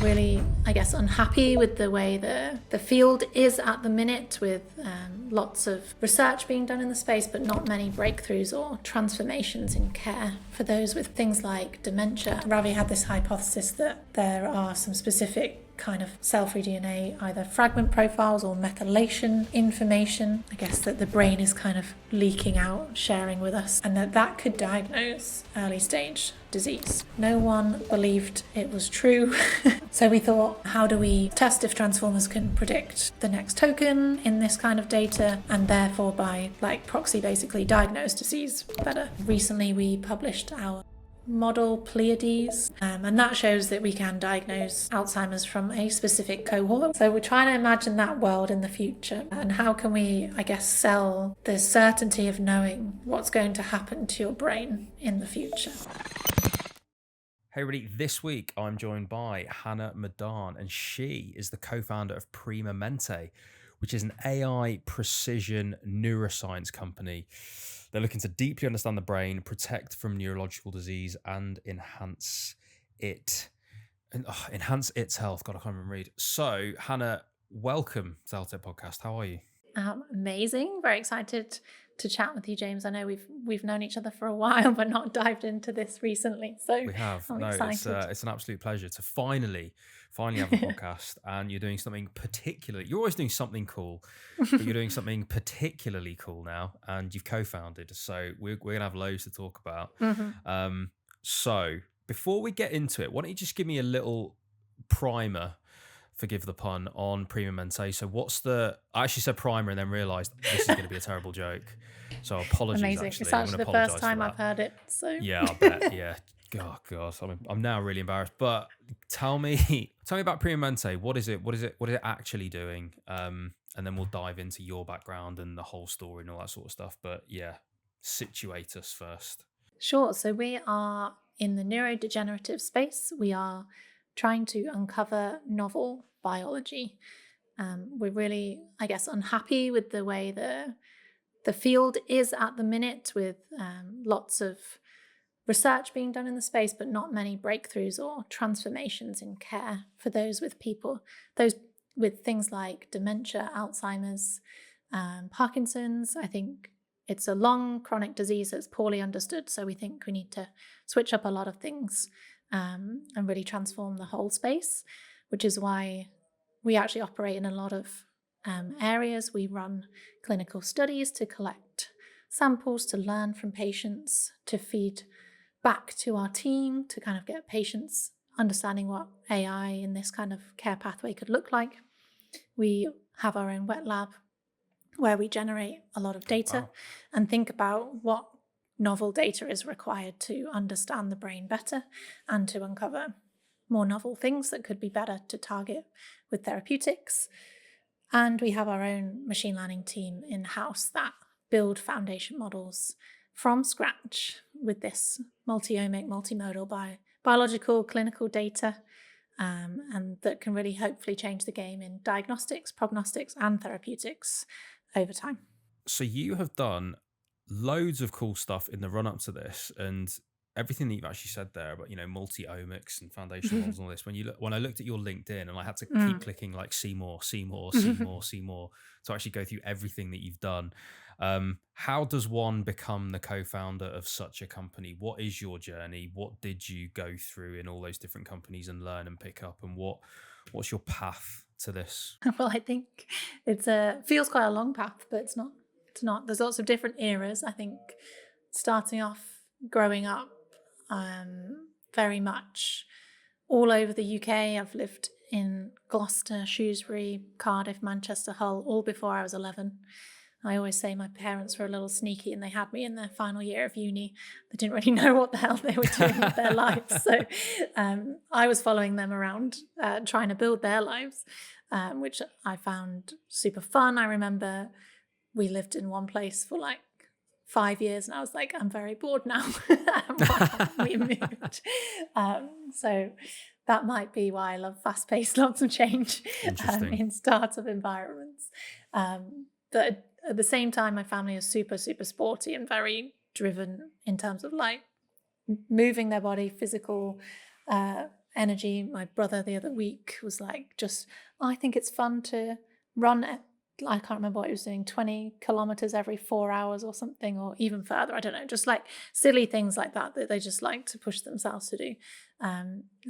really, I guess, unhappy with the way the field is at the minute, with lots of research being done in the space, but not many breakthroughs or transformations in care for those with things like dementia. Ravi had this hypothesis that there are some specific kind of cell-free DNA, either fragment profiles or methylation information, I guess, that the brain is kind of leaking out, sharing with us, and that could diagnose early stage disease. No one believed it was true. So we thought, how do we test if transformers can predict the next token in this kind of data, and therefore by proxy basically diagnose disease better? Recently we published our model Pleiades, and that shows that we can diagnose Alzheimer's from a specific cohort. So we're trying to imagine that world in the future, and how can we, I guess, sell the certainty of knowing what's going to happen to your brain in the future. Hey everybody, this week I'm joined by Hannah Madan, and she is the co-founder of Prima Mente, which is an AI precision neuroscience company. They're looking to deeply understand the brain, protect from neurological disease, and enhance its health. God, I can't even read. So, Hannah, welcome to the Healthtech podcast. How are you? Amazing. Very excited to chat with you, James. I know we've known each other for a while, but not dived into this recently. So we have. I'm excited. It's an absolute pleasure to finally have a podcast, and you're doing something particular. You're always doing something cool, but you're doing something particularly cool now, and you've co-founded. So we're gonna have loads to talk about. So before we get into it, why don't you just give me a little primer, forgive the pun, on Prima Mente. So I actually said primer and then realised this is going to be a terrible joke. So apologies. Amazing. Actually. It's actually the first time I've heard it. So yeah, I bet. Yeah. Oh gosh, I'm now really embarrassed. But tell me about Prima Mente. What is it? What is it actually doing? And then we'll dive into your background and the whole story and all that sort of stuff. But yeah, situate us first. Sure. So we are in the neurodegenerative space. We are trying to uncover novel biology. We're really, I guess, unhappy with the way the field is at the minute, with lots of research being done in the space, but not many breakthroughs or transformations in care for those with things like dementia, Alzheimer's, Parkinson's. I think it's a long chronic disease that's poorly understood. So we think we need to switch up a lot of things and really transform the whole space, which is why we actually operate in a lot of areas. We run clinical studies to collect samples, to learn from patients, to feed back to our team, to kind of get patients understanding what AI in this kind of care pathway could look like. We have our own wet lab where we generate a lot of data and think about what novel data is required to understand the brain better and to uncover more novel things that could be better to target with therapeutics. And we have our own machine learning team in-house that build foundation models from scratch with this multi-omic, multimodal biological clinical data, and that can really hopefully change the game in diagnostics, prognostics, and therapeutics over time. So you have done loads of cool stuff in the run-up to this, and everything that you've actually said there about, multi-omics and foundation models and all this. When I looked at your LinkedIn, and I had to keep clicking like see more to actually go through everything that you've done. How does one become the co-founder of such a company? What is your journey? What did you go through in all those different companies and learn and pick up? And what's your path to this? Well, I think feels quite a long path, but it's not. There's lots of different eras. I think starting off growing up, very much all over the UK. I've lived in Gloucester, Shrewsbury, Cardiff, Manchester, Hull, all before I was 11. I always say my parents were a little sneaky and they had me in their final year of uni. They didn't really know what the hell they were doing with their lives. So I was following them around, trying to build their lives, which I found super fun. I remember we lived in one place for like 5 years and I was like, I'm very bored now. Why haven't we moved? So that might be why I love fast-paced, lots of change in startup environments. But at the same time, my family is super, super sporty and very driven in terms of like moving their body, physical energy. My brother the other week was like, I think it's fun to run I can't remember what he was doing, 20 kilometers every 4 hours or something, or even further. I don't know, just like silly things like that they just like to push themselves to do.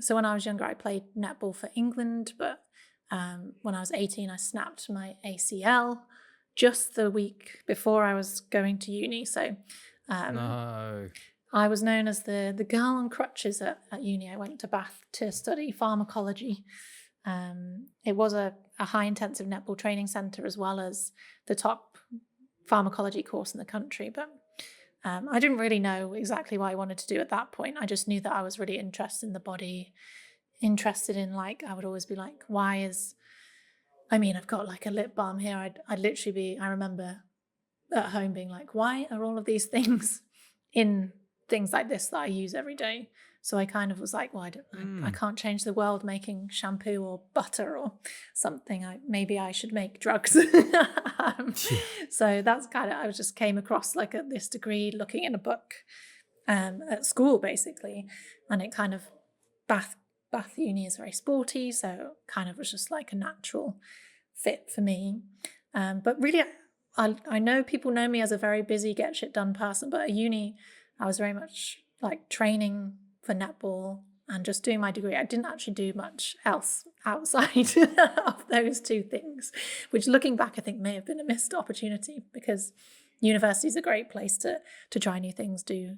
So when I was younger, I played netball for England, but when I was 18, I snapped my ACL just the week before I was going to uni. So No. I was known as the girl on crutches at uni. I went to Bath to study pharmacology. It was a high intensive netball training centre as well as the top pharmacology course in the country. But I didn't really know exactly what I wanted to do at that point. I just knew that I was really interested in the body, interested in like, I would always be like, I've got like a lip balm here. I'd literally be, I remember at home being like, why are all of these things in things like this that I use every day? So I kind of was like, well, I can't change the world making shampoo or butter or something. Maybe I should make drugs. So that's kind of, I just came across like this degree looking in a book at school basically. And it kind of, Bath uni is very sporty. So kind of was just like a natural fit for me. But really, I know people know me as a very busy, get shit done person, but at uni, I was very much like training for netball and just doing my degree. I didn't actually do much else outside of those two things, which looking back, I think may have been a missed opportunity, because university is a great place to try new things, do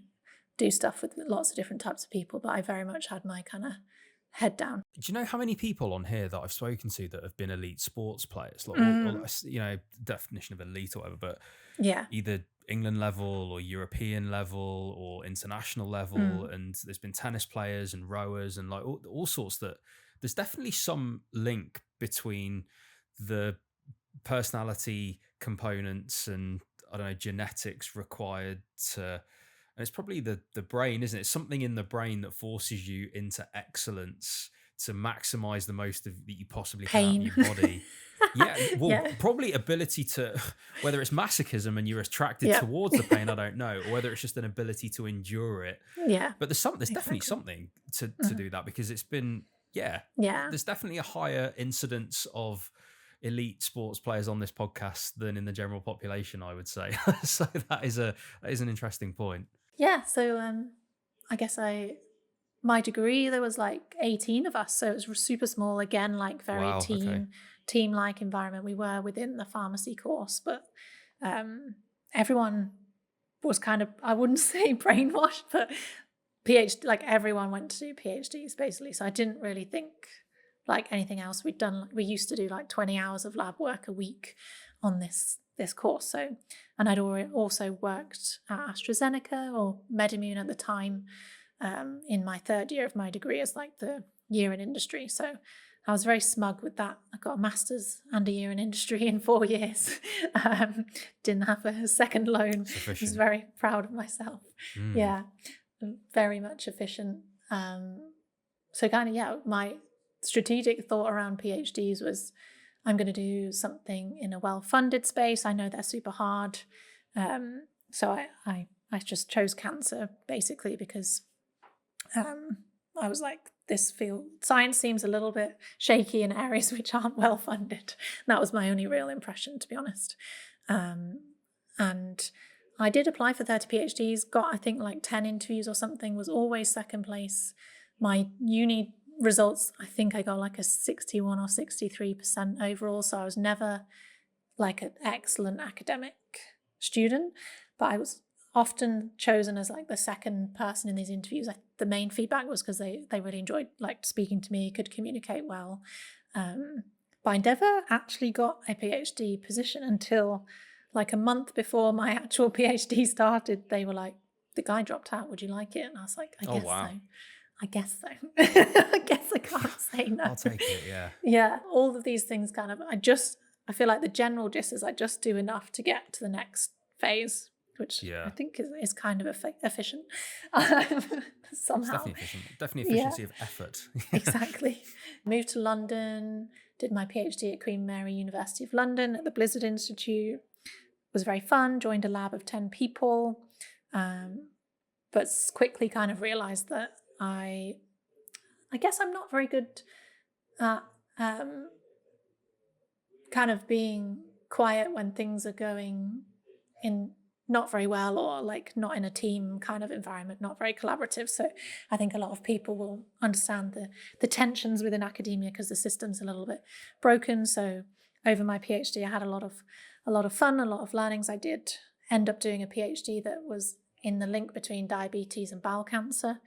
stuff with lots of different types of people. But I very much had my kind of head down. Do you know how many people on here that I've spoken to that have been elite sports players? Like, or, definition of elite or whatever, but yeah, either England level or European level or international level. And there's been tennis players and rowers and like all sorts. That there's definitely some link between the personality components and, I don't know, genetics required to. And it's probably the brain, isn't it? Something in the brain that forces you into excellence to maximize the most that you possibly can out of your body. Probably ability to, whether it's masochism and you're attracted towards the pain, I don't know, or whether it's just an ability to endure it. Yeah. But there's definitely something to do that, because it's been, there's definitely a higher incidence of elite sports players on this podcast than in the general population, I would say. So that is an interesting point. Yeah, so I guess my degree, there was like 18 of us, so it was super small, again, like very team-like environment. We were within the pharmacy course, but everyone was kind of, I wouldn't say brainwashed, but PhD, like everyone went to do PhDs basically. So I didn't really think like anything else. We used to do like 20 hours of lab work a week on this course. So, and I'd also worked at AstraZeneca or MedImmune at the time, in my third year of my degree as like the year in industry. So I was very smug with that. I got a master's and a year in industry in 4 years. Didn't have a second loan. Sufficient. I was very proud of myself. Yeah, very much efficient. So kind of, my strategic thought around PhDs was, I'm going to do something in a well-funded space. I know they're super hard. So I just chose cancer basically because I was like, this field, science seems a little bit shaky in areas which aren't well-funded. That was my only real impression, to be honest. And I did apply for 30 PhDs, got I think like 10 interviews or something, was always second place. My uni results, I think I got like a 61 or 63% overall. So I was never like an excellent academic student, but I was often chosen as like the second person in these interviews. The main feedback was because they really enjoyed like speaking to me, could communicate well. But I never actually got a PhD position until like a month before my actual PhD started. They were like, the guy dropped out, would you like it? And I was like, I guess so. I guess so. I guess I can't say no. I'll take it, yeah. Yeah, all of these things kind of, I feel like the general gist is I just do enough to get to the next phase, which I think is kind of efficient. Somehow. It's definitely efficient. Definitely efficiency of effort. Exactly. Moved to London, did my PhD at Queen Mary University of London at the Blizzard Institute. It was very fun, joined a lab of 10 people, but quickly kind of realised that I guess I'm not very good at kind of being quiet when things are going in not very well, or like not in a team kind of environment, not very collaborative. So I think a lot of people will understand the tensions within academia because the system's a little bit broken. So over my PhD, I had a lot of fun, a lot of learnings. I did end up doing a PhD that was in the link between diabetes and bowel cancer.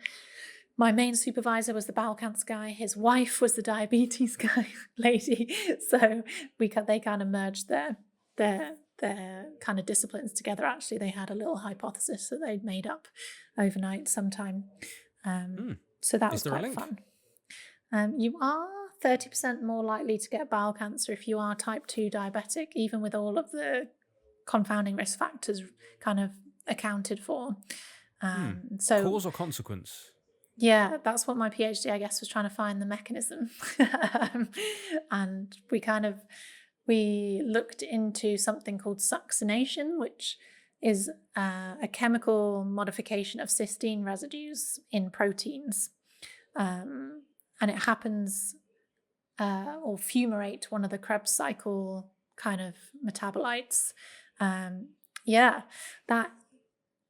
My main supervisor was the bowel cancer guy. His wife was the diabetes lady. So they kind of merged their kind of disciplines together. Actually, they had a little hypothesis that they'd made up overnight sometime. So that was quite fun. You are 30% more likely to get bowel cancer if you are type 2 diabetic, even with all of the confounding risk factors kind of accounted for. So cause or consequence? Yeah, that's what my PhD, I guess, was trying to find the mechanism. And we looked into something called succination, which is a chemical modification of cysteine residues in proteins. And it happens, or fumarate, one of the Krebs cycle kind of metabolites. That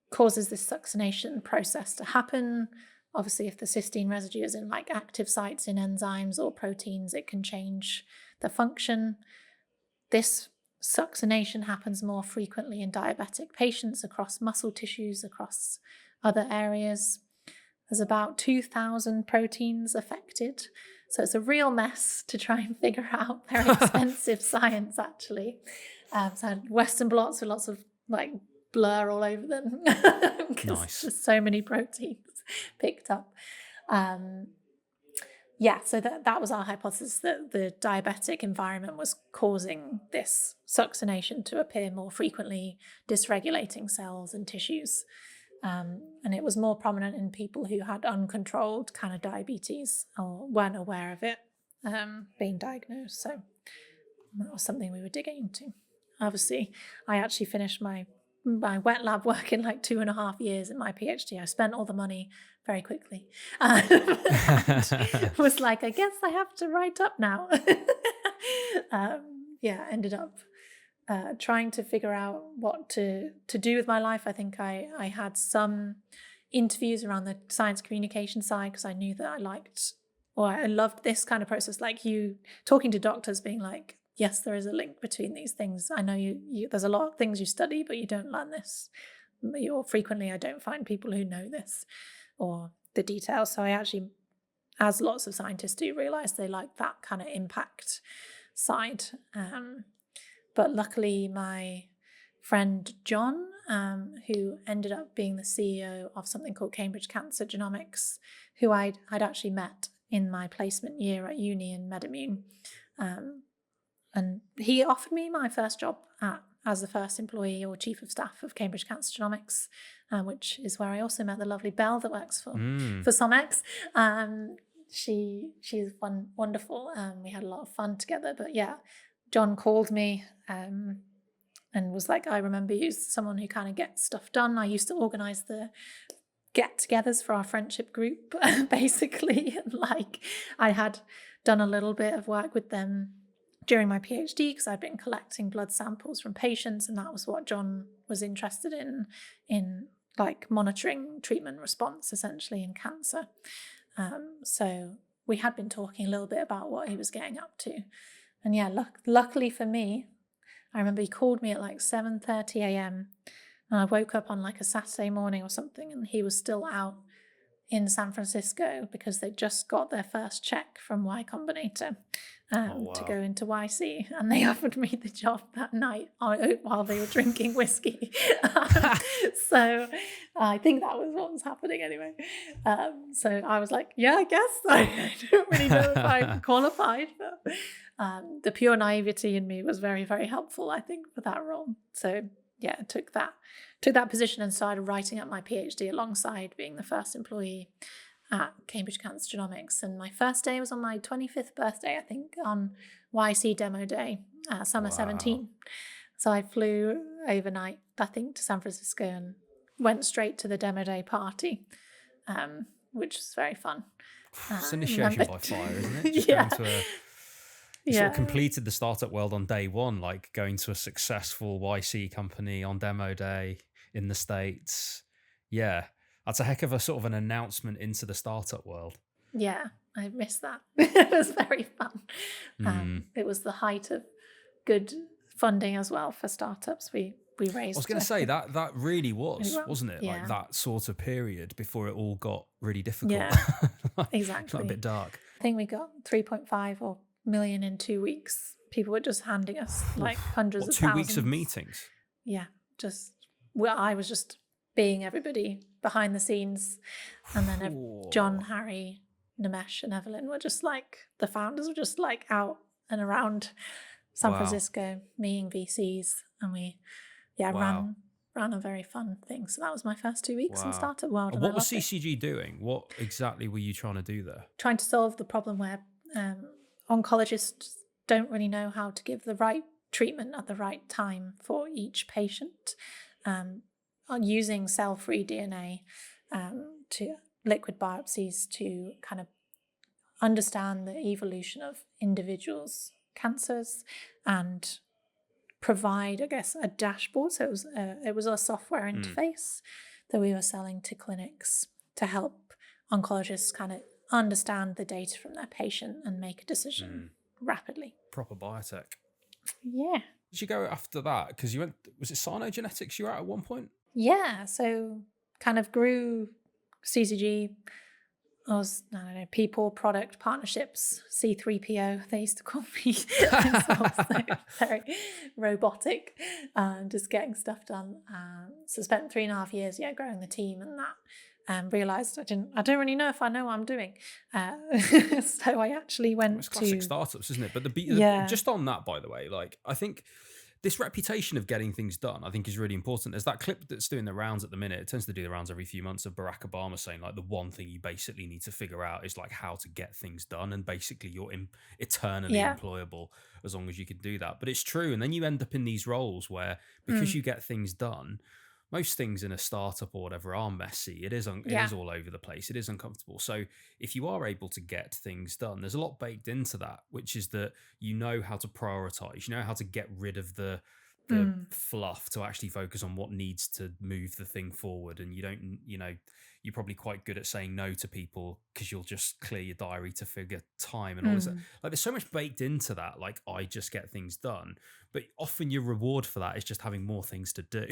causes this succination process to happen. Obviously, if the cysteine residue is in like active sites in enzymes or proteins, it can change the function. This succination happens more frequently in diabetic patients across muscle tissues, across other areas. There's about 2,000 proteins affected. So it's a real mess to try and figure out. Very expensive science, actually. So I had Western blots with lots of like blur all over them. Nice. There's so many proteins picked up. So that was our hypothesis, that the diabetic environment was causing this succination to appear more frequently, dysregulating cells and tissues. And it was more prominent in people who had uncontrolled kind of diabetes or weren't aware of it being diagnosed. So that was something we were digging into. Obviously, I actually finished my wet lab work in like 2.5 years in my PhD. I spent all the money very quickly. Was like, I guess I have to write up now. Ended up trying to figure out what to do with my life. I think I had some interviews around the science communication side because I knew that I loved this kind of process, like you talking to doctors being like, yes, there is a link between these things. I know you there's a lot of things you study, but you don't learn this. Or frequently I don't find people who know this or the details. So I actually, as lots of scientists do, realize they like that kind of impact side. But luckily my friend John, who ended up being the CEO of something called Cambridge Cancer Genomics, who I'd actually met in my placement year at uni in MedImmune, and he offered me my first job as the first employee or chief of staff of Cambridge Cancer Genomics, which is where I also met the lovely Belle that works for SomX. She's wonderful. We had a lot of fun together. But yeah, John called me and was like, I remember you as someone who kind of gets stuff done. I used to organize the get-togethers for our friendship group, basically. Like I had done a little bit of work with them during my PhD because I'd been collecting blood samples from patients, and that was what John was interested in like monitoring treatment response essentially in cancer. So we had been talking a little bit about what he was getting up to. And yeah, luckily for me, I remember he called me at like 7:30 a.m. and I woke up on like a Saturday morning or something, and he was still out in San Francisco because they just got their first check from Y Combinator to go into YC, and they offered me the job that night while they were drinking whiskey. So I think that was what was happening anyway. So I was like, yeah, I guess. I don't really know if I'm qualified, but the pure naivety in me was very, very helpful, I think, for that role. So yeah, I took that position and started writing up my PhD alongside being the first employee at Cambridge Cancer Genomics. And my first day was on my 25th birthday, I think, on YC demo day, summer 17. So I flew overnight, I think, to San Francisco and went straight to the demo day party, which was very fun. It's I initiation remember. by fire, isn't it? Just Yeah. going to a you sort of completed the startup world on day one, like going to a successful YC company on demo day in the States. Yeah, that's a heck of a sort of an announcement into the startup world. Yeah, I miss that. It was very fun. It was the height of good funding as well for startups. We I raised. was going to say that really was, really well. wasn't it? Like Yeah. that sort of period before it all got really difficult. Yeah, Like exactly. a bit dark. I think we got 3.5 million in 2 weeks. People were just handing us like hundreds of 2 thousands. weeks of meetings? Yeah, I was just being everybody behind the scenes, and then John, Harry, Nimesh, and Evelyn were just like, the founders were just like out and around San Francisco meeting VCs, and we ran a very fun thing. So that was my first 2 weeks in startup world. And what was CCG doing? What exactly were you trying to do there? Trying to solve the problem where oncologists don't really know how to give the right treatment at the right time for each patient. On using cell-free DNA to liquid biopsies to kind of understand the evolution of individuals' cancers and provide, I guess, a dashboard. So it was a software interface that we were selling to clinics to help oncologists kind of understand the data from their patient and make a decision rapidly. Proper biotech. Yeah. Did you go after that? Because you went, was it Cynogenetics you were at one point? Yeah. So kind of grew CCG. I was, I don't know, people, product, partnerships, C3PO, they used to call me. So very robotic, just getting stuff done. So spent 3.5 years, growing the team and that. And realised I don't really know if I know what I'm doing. So I actually went it's classic startups, isn't it? But just on that, by the way, like I think this reputation of getting things done, I think, is really important. There's that clip that's doing the rounds at the minute. It tends to do the rounds every few months of Barack Obama saying like the one thing you basically need to figure out is like how to get things done, and basically you're eternally employable as long as you can do that. But it's true, and then you end up in these roles where because you get things done. Most things in a startup or whatever are messy. It is all over the place. It is uncomfortable. So if you are able to get things done, there's a lot baked into that, which is that you know how to prioritize, you know how to get rid of the fluff to actually focus on what needs to move the thing forward. And you don't, you're probably quite good at saying no to people because you'll just clear your diary to figure time and all this. Like there's so much baked into that. Like I just get things done. But often your reward for that is just having more things to do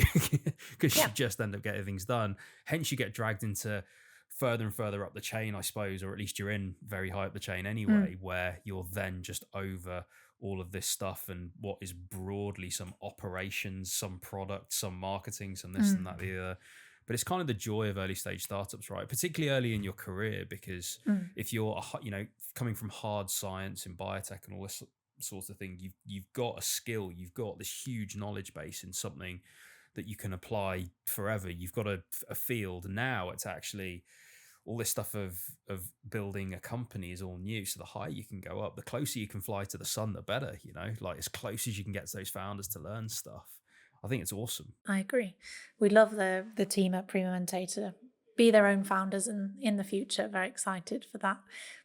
because you just end up getting things done. Hence you get dragged into further and further up the chain, I suppose, or at least you're in very high up the chain anyway, where you're then just over all of this stuff and what is broadly some operations, some product, some marketing, some this and that, the other. But it's kind of the joy of early stage startups, right? Particularly early in your career, because if you're, coming from hard science in biotech and all this sort of thing, you've got a skill, you've got this huge knowledge base in something that you can apply forever. You've got a field. Now it's actually all this stuff of building a company is all new. So the higher you can go up, the closer you can fly to the sun, the better, like as close as you can get to those founders to learn stuff. I think it's awesome. I agree. We love the team at Primemente to be their own founders and in the future. Very excited for that.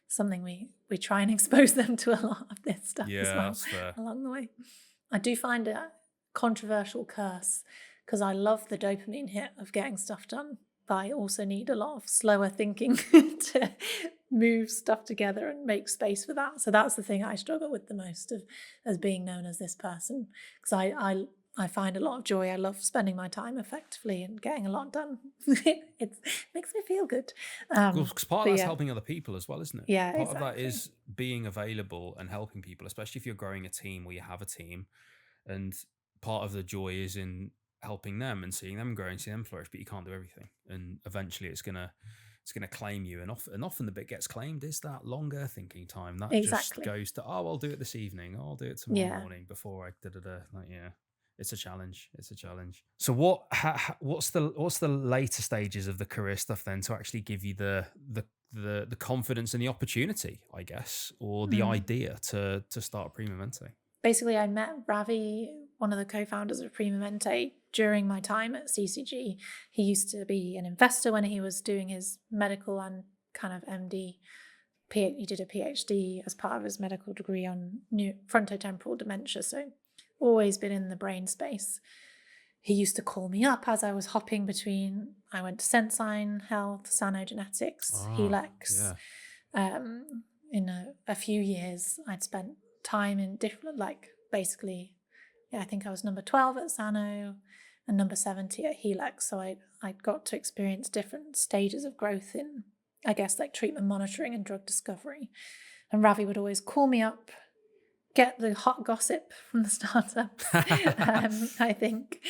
Something we try and expose them to a lot of this stuff as well that's fair. Along the way. I do find it a controversial curse because I love the dopamine hit of getting stuff done, but I also need a lot of slower thinking to move stuff together and make space for that. So that's the thing I struggle with the most as being known as this person, because I find a lot of joy. I love spending my time effectively and getting a lot done. It makes me feel good. Because part of that's helping other people as well, isn't it? Yeah, part of that is being available and helping people, especially if you're growing a team or you have a team. And part of the joy is in helping them and seeing them grow and seeing them flourish. But you can't do everything, and eventually it's gonna claim you. And often the bit gets claimed is that longer thinking time that just goes to I'll do it this evening. I'll do it tomorrow morning before I like It's a challenge. So what's the later stages of the career stuff then to actually give you the confidence and the opportunity, I guess, or the idea to start Primemente? Basically, I met Ravi, one of the co-founders of Primemente, during my time at CCG. He used to be an investor when he was doing his medical and kind of MD he did a PhD as part of his medical degree on frontotemporal dementia, so always been in the brain space. He used to call me up as I was hopping between, I went to Sensign Health, Genetics, Helix. In a few years, I'd spent time in different, like basically, I think I was number 12 at Sano and number 70 at Helix. So I got to experience different stages of growth in, I guess, like treatment monitoring and drug discovery. And Ravi would always call me up, get the hot gossip from the startups, I think.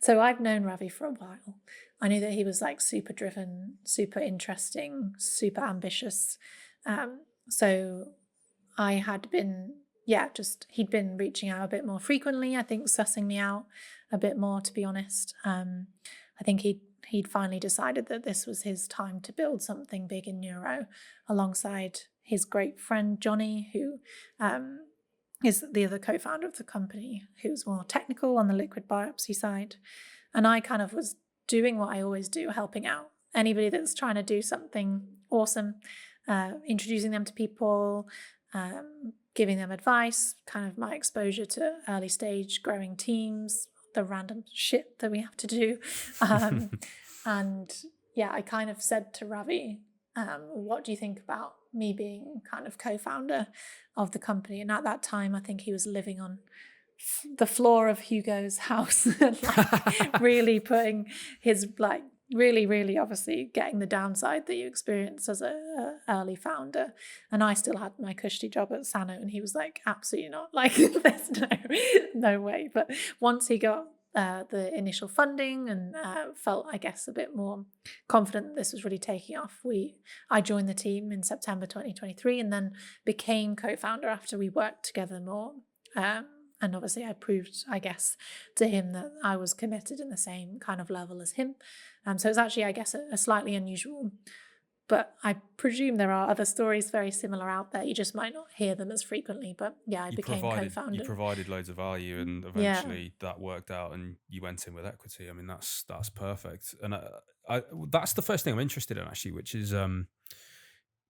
So I've known Ravi for a while. I knew that he was like super driven, super interesting, super ambitious. So I had been, he'd been reaching out a bit more frequently, I think sussing me out a bit more, to be honest. I think he'd finally decided that this was his time to build something big in neuro alongside his great friend Johnny, who is the other co-founder of the company, who's more technical on the liquid biopsy side. And I kind of was doing what I always do, helping out anybody that's trying to do something awesome, introducing them to people, giving them advice, kind of my exposure to early stage growing teams, the random shit that we have to do. And I kind of said to Ravi, what do you think about me being kind of co-founder of the company? And at that time, I think he was living on the floor of Hugo's house, like really putting his, like, really obviously getting the downside that you experience as a early founder. And I still had my cushy job at Sano, and he was like, absolutely not, like there's no way. But once he got the initial funding and felt, I guess, a bit more confident that this was really taking off, I joined the team in September 2023 and then became co-founder after we worked together more. And obviously I proved, I guess, to him that I was committed in the same kind of level as him. So it's actually, I guess, a slightly unusual, but I presume there are other stories very similar out there. You just might not hear them as frequently. But I became co-founder. You provided loads of value, and eventually that worked out, and you went in with equity. I mean, that's perfect. And that's the first thing I'm interested in, actually, which is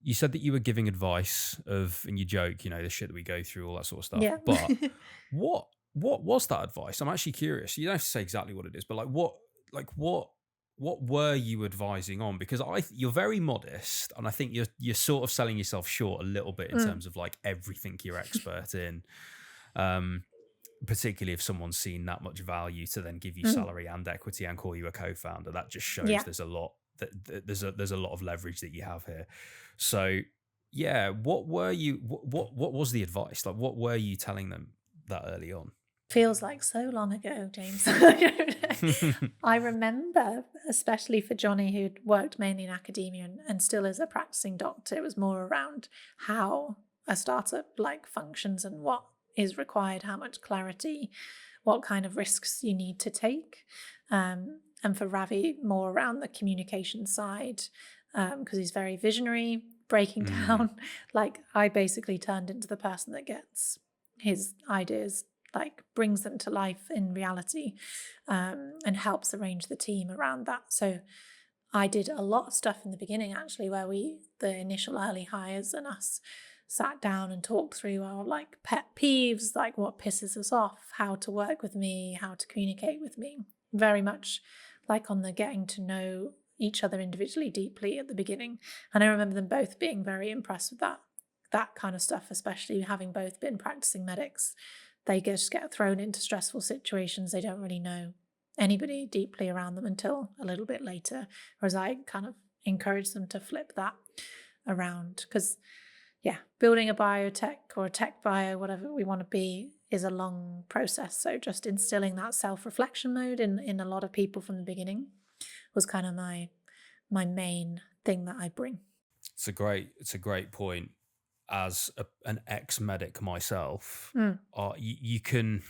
you said that you were giving advice and you joke, the shit that we go through, all that sort of stuff. Yeah. But what was that advice? I'm actually curious. You don't have to say exactly what it is, but what were you advising on? Because you're very modest, and I think you're sort of selling yourself short a little bit in terms of like everything you're expert in. Particularly if someone's seen that much value to then give you salary and equity and call you a co-founder, that just shows there's a lot there's a lot of leverage that you have here. So what was the advice? Like, what were you telling them that early on? Feels like so long ago, James. I remember, especially for Johnny, who'd worked mainly in academia and still is a practicing doctor, it was more around how a startup like functions and what is required, how much clarity, what kind of risks you need to take. And for Ravi, more around the communication side, because he's very visionary, breaking down. Like, I basically turned into the person that gets his ideas, like brings them to life in reality, and helps arrange the team around that. So I did a lot of stuff in the beginning, actually, where the initial early hires and us sat down and talked through our like pet peeves, like what pisses us off, how to work with me, how to communicate with me, very much like on the getting to know each other individually deeply at the beginning. And I remember them both being very impressed with that kind of stuff, especially having both been practicing medics. They just get thrown into stressful situations. They don't really know anybody deeply around them until a little bit later, whereas I kind of encourage them to flip that around, because building a biotech or a tech bio, whatever we want to be, is a long process. So just instilling that self-reflection mode in a lot of people from the beginning was kind of my main thing that I bring. It's a great point. As an ex-medic myself, you can,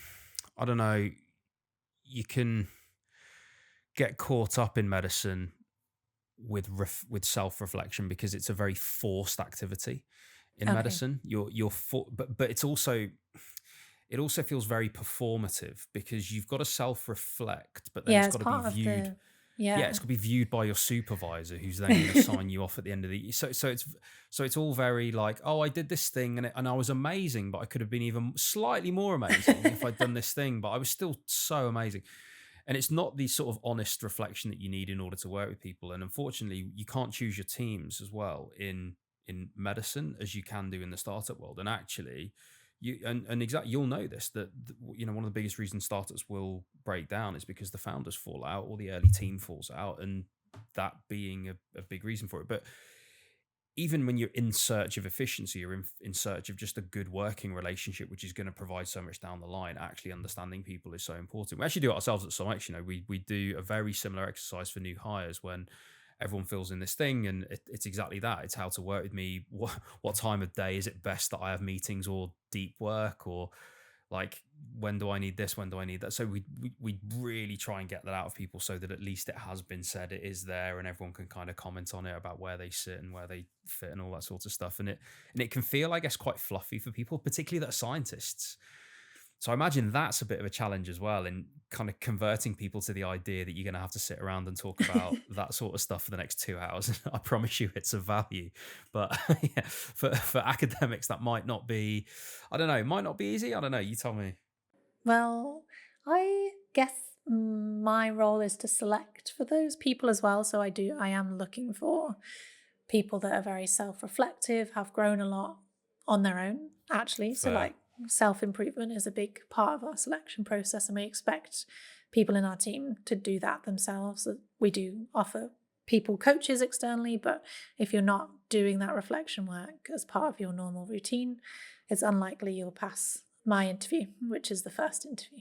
I don't know, you can get caught up in medicine with self-reflection because it's a very forced activity in medicine. But it's also, it also feels very performative because you've got to self-reflect, but then it's got to be viewed. yeah, Yeah. it's got to be viewed by your supervisor, who's then going to sign you off at the end of the. So it's all very like, oh, I did this thing and I was amazing, but I could have been even slightly more amazing if I'd done this thing, but I was still so amazing. And it's not the sort of honest reflection that you need in order to work with people. And unfortunately, you can't choose your teams as well in medicine as you can do in the startup world. And actually, and exactly, you'll know this, that one of the biggest reasons startups will break down is because the founders fall out or the early team falls out, and that being a big reason for it. But even when you're in search of efficiency, or in search of just a good working relationship, which is going to provide so much down the line, actually understanding people is so important. We actually do it ourselves at Science. We do a very similar exercise for new hires when everyone fills in this thing, and it's exactly that. It's how to work with me. What time of day is it best that I have meetings or deep work, or like when do I need this, when do I need that? So we really try and get that out of people, so that at least it has been said, it is there, and everyone can kind of comment on it about where they sit and where they fit and all that sort of stuff. And it can feel, I guess, quite fluffy for people, particularly that are scientists. So I imagine that's a bit of a challenge as well, in kind of converting people to the idea that you're going to have to sit around and talk about that sort of stuff for the next 2 hours. I promise you it's of value. But yeah, for academics, that might not be, I don't know, it might not be easy. I don't know. You tell me. Well, I guess my role is to select for those people as well. So I am looking for people that are very self-reflective, have grown a lot on their own, actually. So Fair. like self-improvement is a big part of our selection process, and we expect people in our team to do that themselves. We do offer people coaches externally, but if you're not doing that reflection work as part of your normal routine, it's unlikely you'll pass my interview, which is the first interview.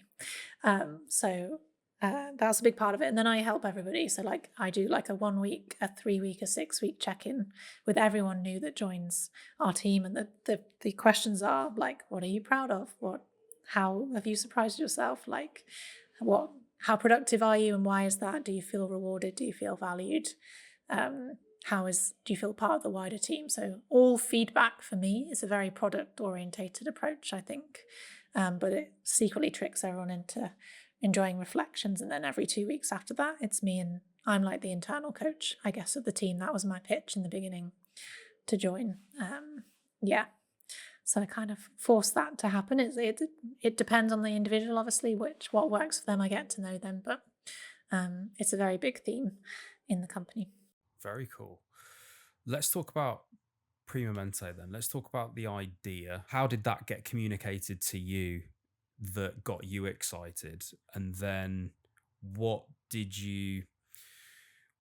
So that's a big part of it. And then I help everybody. So like I do like a 1 week, a 3 week, a 6 week check-in with everyone new that joins our team. And the questions are like, what are you proud of? How have you surprised yourself? Like how productive are you, and why is that? Do you feel rewarded? Do you feel valued? Do you feel part of the wider team? So all feedback for me is a very product orientated approach, I think. But it secretly tricks everyone into enjoying reflections. And then every 2 weeks after that, it's me, and I'm like the internal coach, I guess, of the team. That was my pitch in the beginning to join. Yeah. So I kind of force that to happen. It depends on the individual, obviously, what works for them. I get to know them, but it's a very big theme in the company. Very cool. Let's talk about Prima Mente then. Let's talk about the idea. How did that get communicated to you that got you excited? And then what did you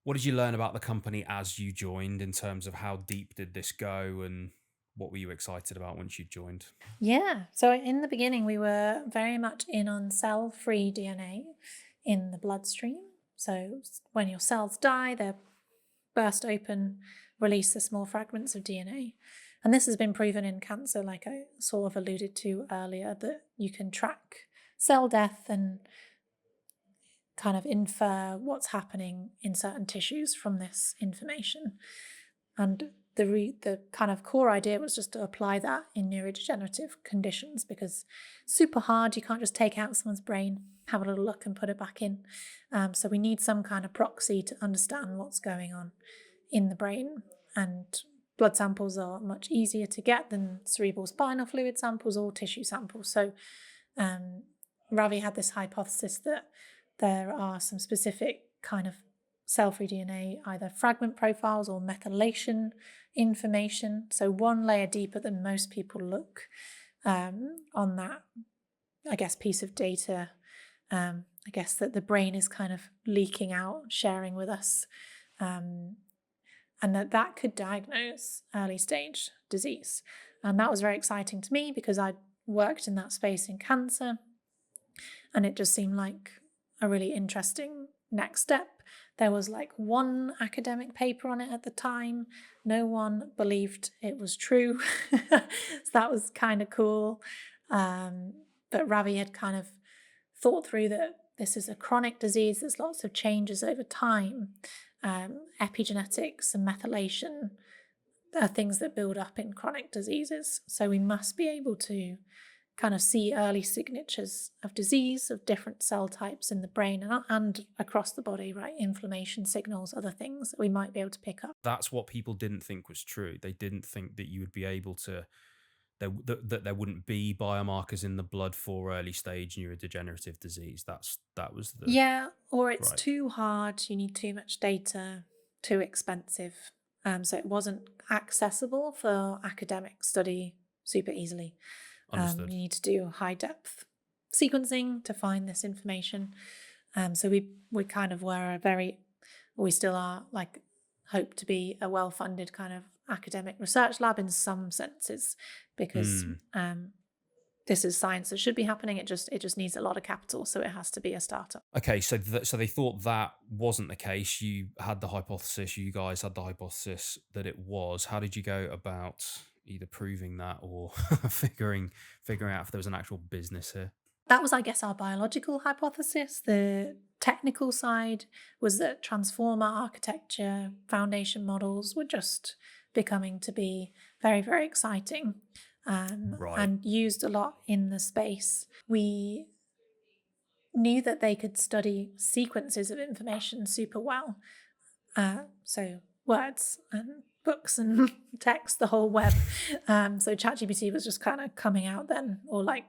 learn about the company as you joined, in terms of how deep did this go, and what were you excited about once you joined? Yeah. So in the beginning, we were very much in on cell-free DNA in the bloodstream. So when your cells die, they're burst open, release the small fragments of DNA. And this has been proven in cancer, like I sort of alluded to earlier, that you can track cell death and kind of infer what's happening in certain tissues from this information. And the kind of core idea was just to apply that in neurodegenerative conditions, because it's super hard. You can't just take out someone's brain, have a little look and put it back in. So we need some kind of proxy to understand what's going on in the brain. And blood samples are much easier to get than cerebral spinal fluid samples or tissue samples. So Ravi had this hypothesis that there are some specific kind of cell-free DNA, either fragment profiles or methylation information. So one layer deeper than most people look on that, I guess, piece of data. I guess that the brain is kind of leaking out, sharing with us, and that could diagnose early stage disease. And that was very exciting to me because I'd worked in that space in cancer, and it just seemed like a really interesting next step. There was like one academic paper on it at the time. No one believed it was true. So that was kind of cool. But Ravi had kind of thought through that this is a chronic disease. There's lots of changes over time. Epigenetics and methylation are things that build up in chronic diseases. So we must be able to kind of see early signatures of disease of different cell types in the brain and across the body, right? Inflammation signals, other things that we might be able to pick up. That's what people didn't think was true. They didn't think that you would be able to, that there wouldn't be biomarkers in the blood for early stage neurodegenerative disease. That was the Yeah, or it's right. too hard, you need too much data, too expensive. So it wasn't accessible for academic study super easily. You Understood. need to do high depth sequencing to find this information. So we kind of were we still are, like, hope to be a well-funded kind of academic research lab in some senses, because Mm. this is science that should be happening. It just needs a lot of capital, so it has to be a startup. Okay, so so they thought that wasn't the case. You had the hypothesis. You guys had the hypothesis that it was. How did you go about either proving that or figuring out if there was an actual business here? That was, I guess, our biological hypothesis. The technical side was that transformer architecture foundation models were just becoming to be very, very exciting, Right. and used a lot in the space. We knew that they could study sequences of information super well. So words and books and text, the whole web. So ChatGPT was just kind of coming out then, or like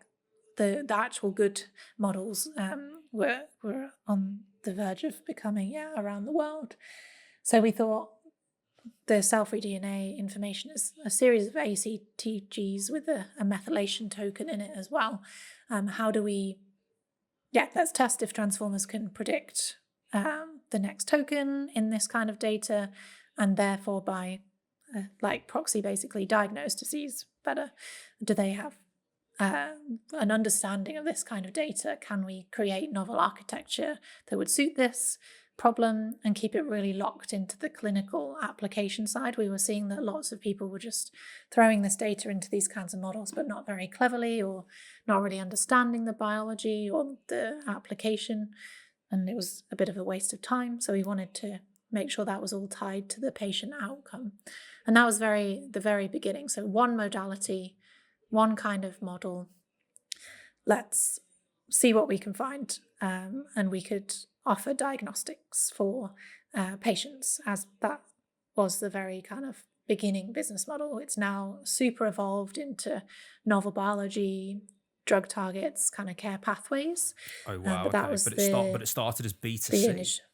the actual good models were on the verge of becoming around the world. So we thought the cell-free DNA information is a series of ACTGs with a methylation token in it as well. How do we let's test if transformers can predict the next token in this kind of data, and therefore by like proxy basically diagnose disease better. Do they have an understanding of this kind of data? Can we create novel architecture that would suit this problem and keep it really locked into the clinical application side? We were seeing that lots of people were just throwing this data into these kinds of models, but not very cleverly, or not really understanding the biology or the application. And it was a bit of a waste of time. So we wanted to make sure that was all tied to the patient outcome. And that was the very beginning. So one modality, one kind of model. Let's see what we can find. And we could offer diagnostics for patients, as that was the very kind of beginning business model. It's now super evolved into novel biology, drug targets, kind of care pathways. Oh wow. But that Okay, was but it started as B to the C. initial,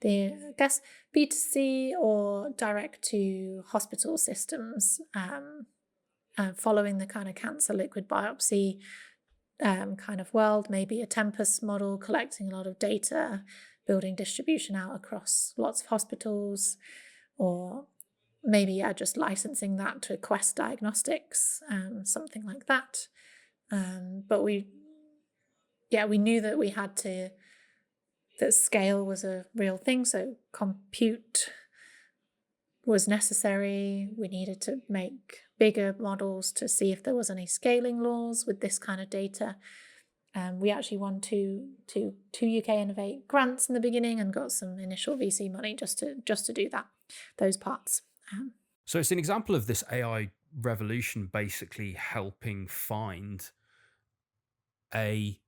I guess B2C or direct to hospital systems, following the kind of cancer liquid biopsy kind of world, maybe a Tempest model, collecting a lot of data, building distribution out across lots of hospitals, or maybe just licensing that to Quest Diagnostics, something like that. But we knew that we had to, that scale was a real thing. So compute was necessary. We needed to make bigger models to see if there was any scaling laws with this kind of data. We actually won two UK Innovate grants in the beginning and got some initial VC money just to do those parts. So it's an example of this AI revolution basically helping find a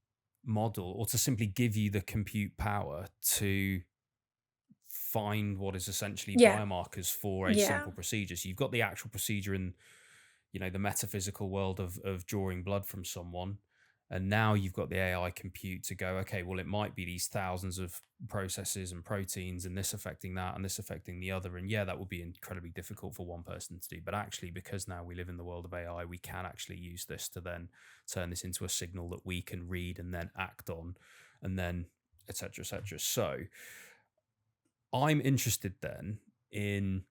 model, or to simply give you the compute power to find what is essentially Yeah, biomarkers for a yeah, simple procedure. So you've got the actual procedure in, the metaphysical world of drawing blood from someone, and now you've got the AI compute to go, okay, well, it might be these thousands of processes and proteins, and this affecting that and this affecting the other, and that would be incredibly difficult for one person to do. But actually, because now we live in the world of AI, we can actually use this to then turn this into a signal that we can read and then act on, and then etc etc. So I'm interested then in,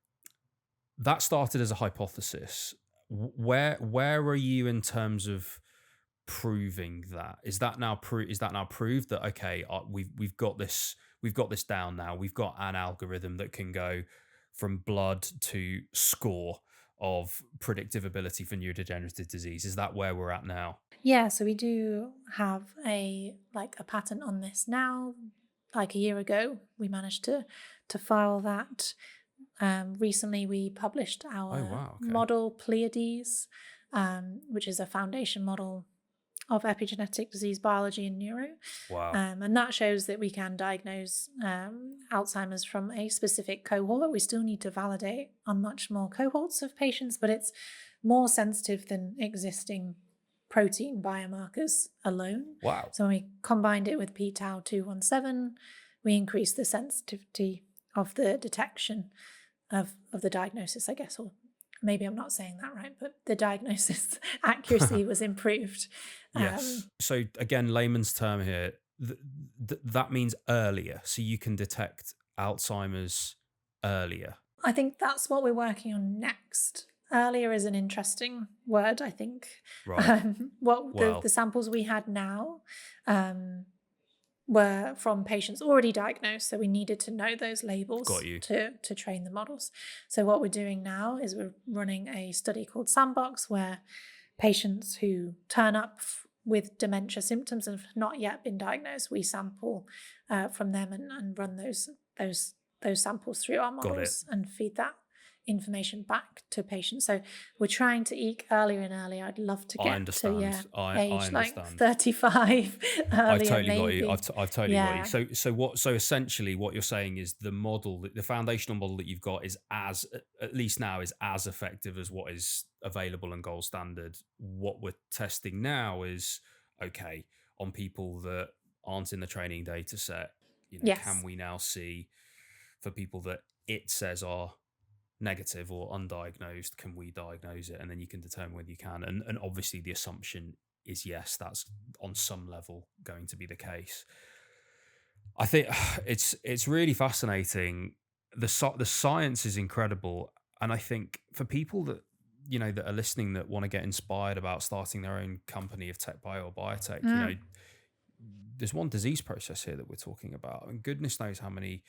that started as a hypothesis. Where are you in terms of proving that? Is that now proved that, okay, we've got this down now. We've got an algorithm that can go from blood to score of predictive ability for neurodegenerative disease. Is that where we're at now? yeah. So we do have a patent on this now. Like a year ago, we managed to file that. Recently, we published Oh our wow, okay. model Pleiades, which is a foundation model of epigenetic disease biology and neuro. Wow. And that shows that we can diagnose Alzheimer's from a specific cohort. We still need to validate on much more cohorts of patients, but it's more sensitive than existing protein biomarkers alone. Wow. So when we combined it with p-tau217, we increased the sensitivity of the detection of the diagnosis, I guess, or maybe I'm not saying that right, but the diagnosis accuracy was improved. Yes. So again, layman's term here, that means earlier. So you can detect Alzheimer's earlier. I think that's what we're working on next. Earlier is an interesting word, I think. Right. The samples we had now were from patients already diagnosed, so we needed to know those labels to train the models. So what we're doing now is we're running a study called Sandbox, where patients who turn up with dementia symptoms and have not yet been diagnosed, we sample from them and run those samples through our models and feed that information back to patients. So we're trying to eke earlier and earlier. I'd love to get to age like 35 earlier. I've totally maybe. got you. I've totally got you. So essentially what you're saying is the model, the foundational model that you've got is at least now is as effective as what is available and gold standard. What we're testing now is, okay, on people that aren't in the training data set, can we now see for people that it says are negative or undiagnosed, can we diagnose it? And then you can determine whether you can. And obviously the assumption is yes, that's on some level going to be the case. I think it's really fascinating. The science is incredible. And I think for people that, that are listening that want to get inspired about starting their own company of tech bio or biotech, there's one disease process here that we're talking about. And goodness knows how many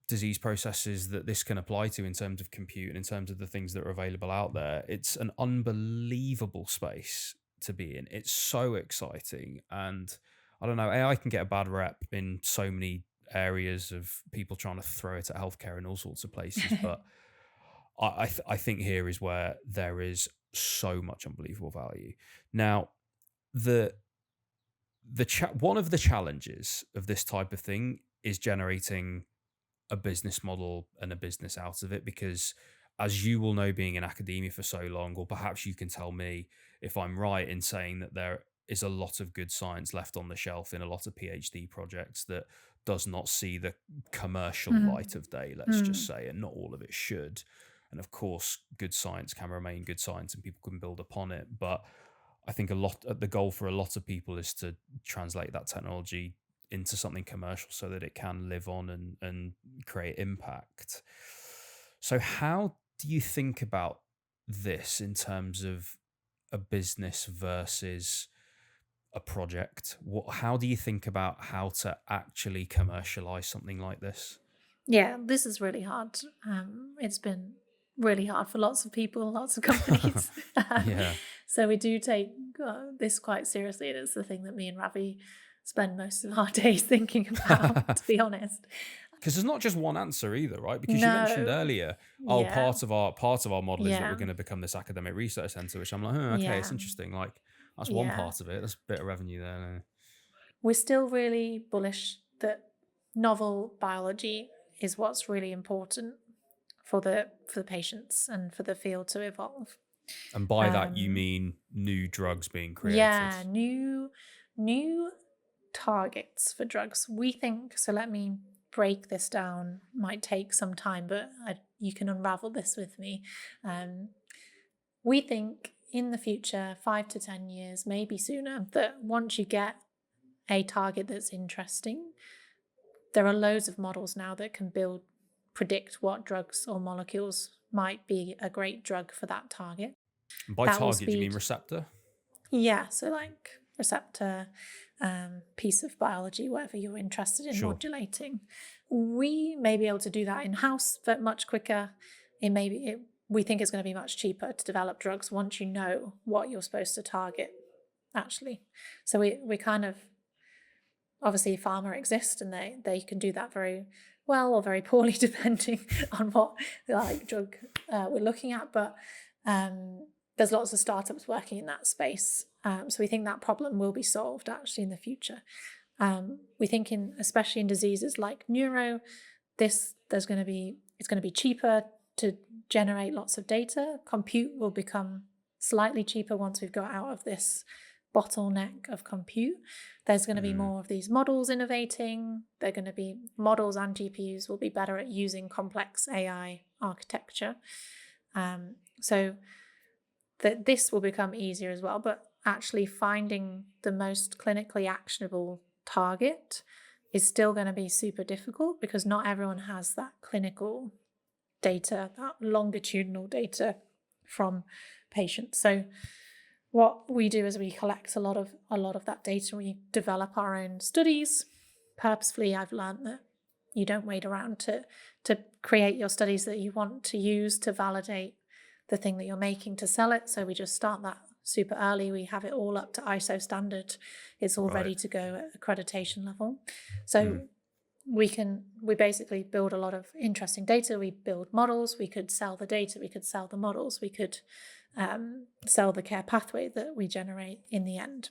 disease processes that this can apply to in terms of compute and in terms of the things that are available out there. It's an unbelievable space to be in. It's so exciting. And I don't know, AI can get a bad rep in so many areas of people trying to throw it at healthcare in all sorts of places. But I think here is where there is so much unbelievable value. Now, one of the challenges of this type of thing is generating a business model and a business out of it, because as you will know, being in academia for so long, or perhaps you can tell me if I'm right in saying that there is a lot of good science left on the shelf in a lot of PhD projects that does not see the commercial light of day, let's just say, and not all of it should. And of course, good science can remain good science and people can build upon it. But I think the goal for a lot of people is to translate that technology into something commercial so that it can live on and create impact. So how do you think about this in terms of a business versus a project? How do you think about how to actually commercialize something like this? Yeah, this is really hard. It's been really hard for lots of people, lots of companies. So we do take this quite seriously. And it's the thing that me and Ravi spend most of our days thinking about, to be honest. Because there's not just one answer either, right? Because you mentioned earlier, part of our model is that we're going to become this academic research center, which I'm like, it's interesting. Like that's one part of it. That's a bit of revenue there. We're still really bullish that novel biology is what's really important for the patients and for the field to evolve. And by that you mean new drugs being created. Yeah, new targets for drugs. We think, so let me break this down, might take some time, but you can unravel this with me. We think in the future, 5 to 10 years, maybe sooner, that once you get a target that's interesting, there are loads of models now that can predict what drugs or molecules might be a great drug for that target. And by target, do you mean receptor? Yeah, so like receptor, piece of biology, whatever you're interested in modulating. We may be able to do that in-house, but much quicker. We think it's going to be much cheaper to develop drugs once you know what you're supposed to target, actually. So we kind of, obviously pharma exists and they can do that very well or very poorly depending on what drug we're looking at. But there's lots of startups working in that space. So we think that problem will be solved actually in the future. We think especially in diseases like neuro, it's going to be cheaper to generate lots of data. Compute will become slightly cheaper once we've got out of this bottleneck of compute. There's going to be more of these models innovating. They're going to be models, and GPUs will be better at using complex AI architecture. So that this will become easier as well, but actually finding the most clinically actionable target is still going to be super difficult, because not everyone has that clinical data, that longitudinal data from patients. So what we do is we collect a lot of that data. We develop our own studies. Purposefully, I've learned that you don't wait around to create your studies that you want to use to validate the thing that you're making to sell it. So we just start that super early. We have it all up to ISO standard. It's all ready to go at accreditation level. So we basically build a lot of interesting data. We build models. We could sell the data. We could sell the models. We could sell the care pathway that we generate in the end.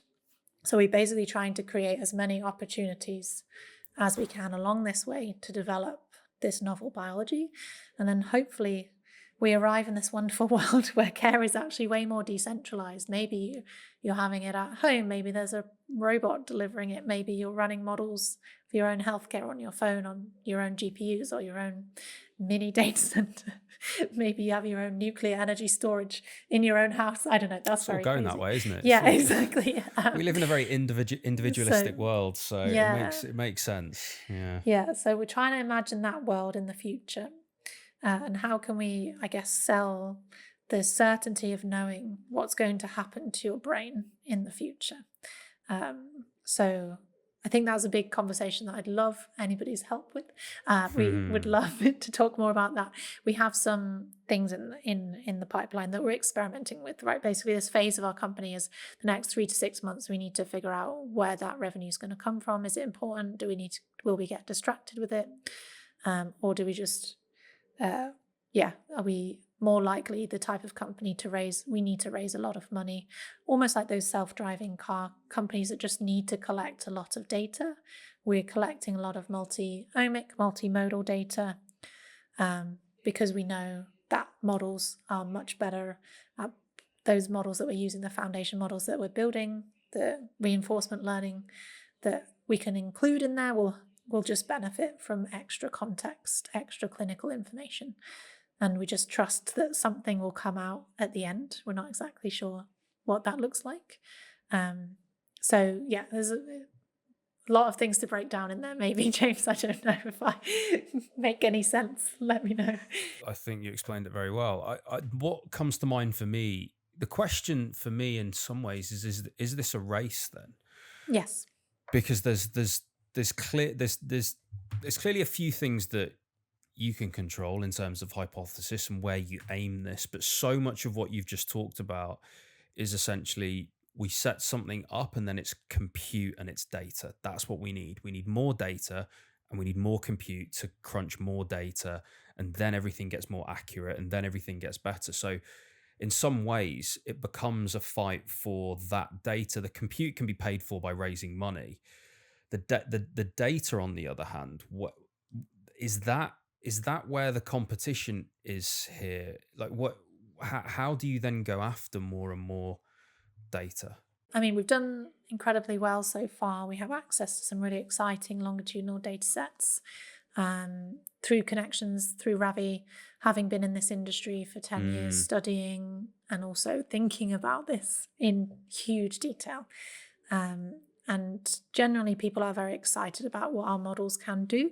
So we're basically trying to create as many opportunities as we can along this way to develop this novel biology. And then hopefully we arrive in this wonderful world where care is actually way more decentralized. Maybe you're having it at home. Maybe there's a robot delivering it. Maybe you're running models for your own healthcare on your phone, on your own GPUs or your own mini data center. Maybe you have your own nuclear energy storage in your own house. I don't know. That's very going crazy. that way, isn't it? Yeah, exactly. We live in a very individualistic world, so yeah. it makes sense. Yeah. Yeah. So we're trying to imagine that world in the future. And how can we, I guess, sell the certainty of knowing what's going to happen to your brain in the future? So I think that's a big conversation that I'd love anybody's help with. We would love to talk more about that. We have some things in the pipeline that we're experimenting with, right? Basically, this phase of our company is the next 3 to 6 months. We need to figure out where that revenue is going to come from. Is it important? Will we get distracted with it? Or do we just... are we more likely the type of company we need to raise a lot of money, almost like those self-driving car companies that just need to collect a lot of data. We're collecting a lot of multi-omic, multimodal data because we know that models are much better at those models that we're using, the foundation models that we're building, the reinforcement learning that we can include in there will just benefit from extra context, extra clinical information. And we just trust that something will come out at the end. We're not exactly sure what that looks like. So yeah, there's a lot of things to break down in there. Maybe, James, I don't know if I make any sense. Let me know. I think you explained it very well. What comes to mind for me, the question for me in some ways is this a race then? Yes. Because there's clearly a few things that you can control in terms of hypothesis and where you aim this, but so much of what you've just talked about is essentially we set something up and then it's compute and it's data. That's what we need. We need more data and we need more compute to crunch more data, and then everything gets more accurate and then everything gets better. So in some ways it becomes a fight for that data. The compute can be paid for by raising money. The data, on the other hand, what is that where the competition is here? Like how do you then go after more and more data? I mean, we've done incredibly well so far. We have access to some really exciting longitudinal data sets through connections, through Ravi, having been in this industry for 10 years, studying and also thinking about this in huge detail. And generally, people are very excited about what our models can do,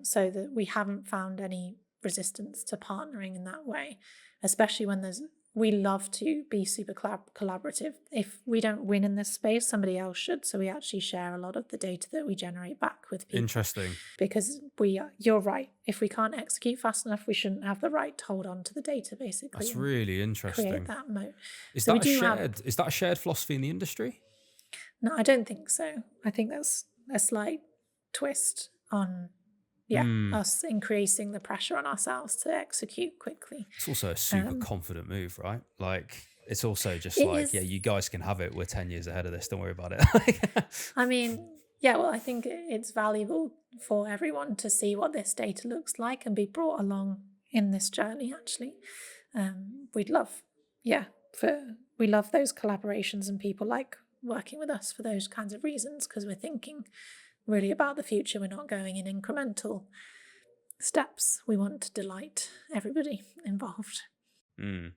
so that we haven't found any resistance to partnering in that way, especially when we love to be super collaborative. If we don't win in this space, somebody else should. So we actually share a lot of the data that we generate back with people. Interesting. Because you're right. If we can't execute fast enough, we shouldn't have the right to hold on to the data, basically. That's really interesting. Create that moat. Is that a shared philosophy in the industry? No, I don't think so. I think that's a slight twist on us increasing the pressure on ourselves to execute quickly. It's also a super confident move, right? Like, it's also just It like, yeah, is. you guys can have it. We're 10 years ahead of this. Don't worry about it. I mean, yeah, well, I think it's valuable for everyone to see what this data looks like and be brought along in this journey, actually. We'd love, yeah, we love those collaborations and people like working with us for those kinds of reasons, because we're thinking really about the future. We're not going in incremental steps. We want to delight everybody involved. Mm.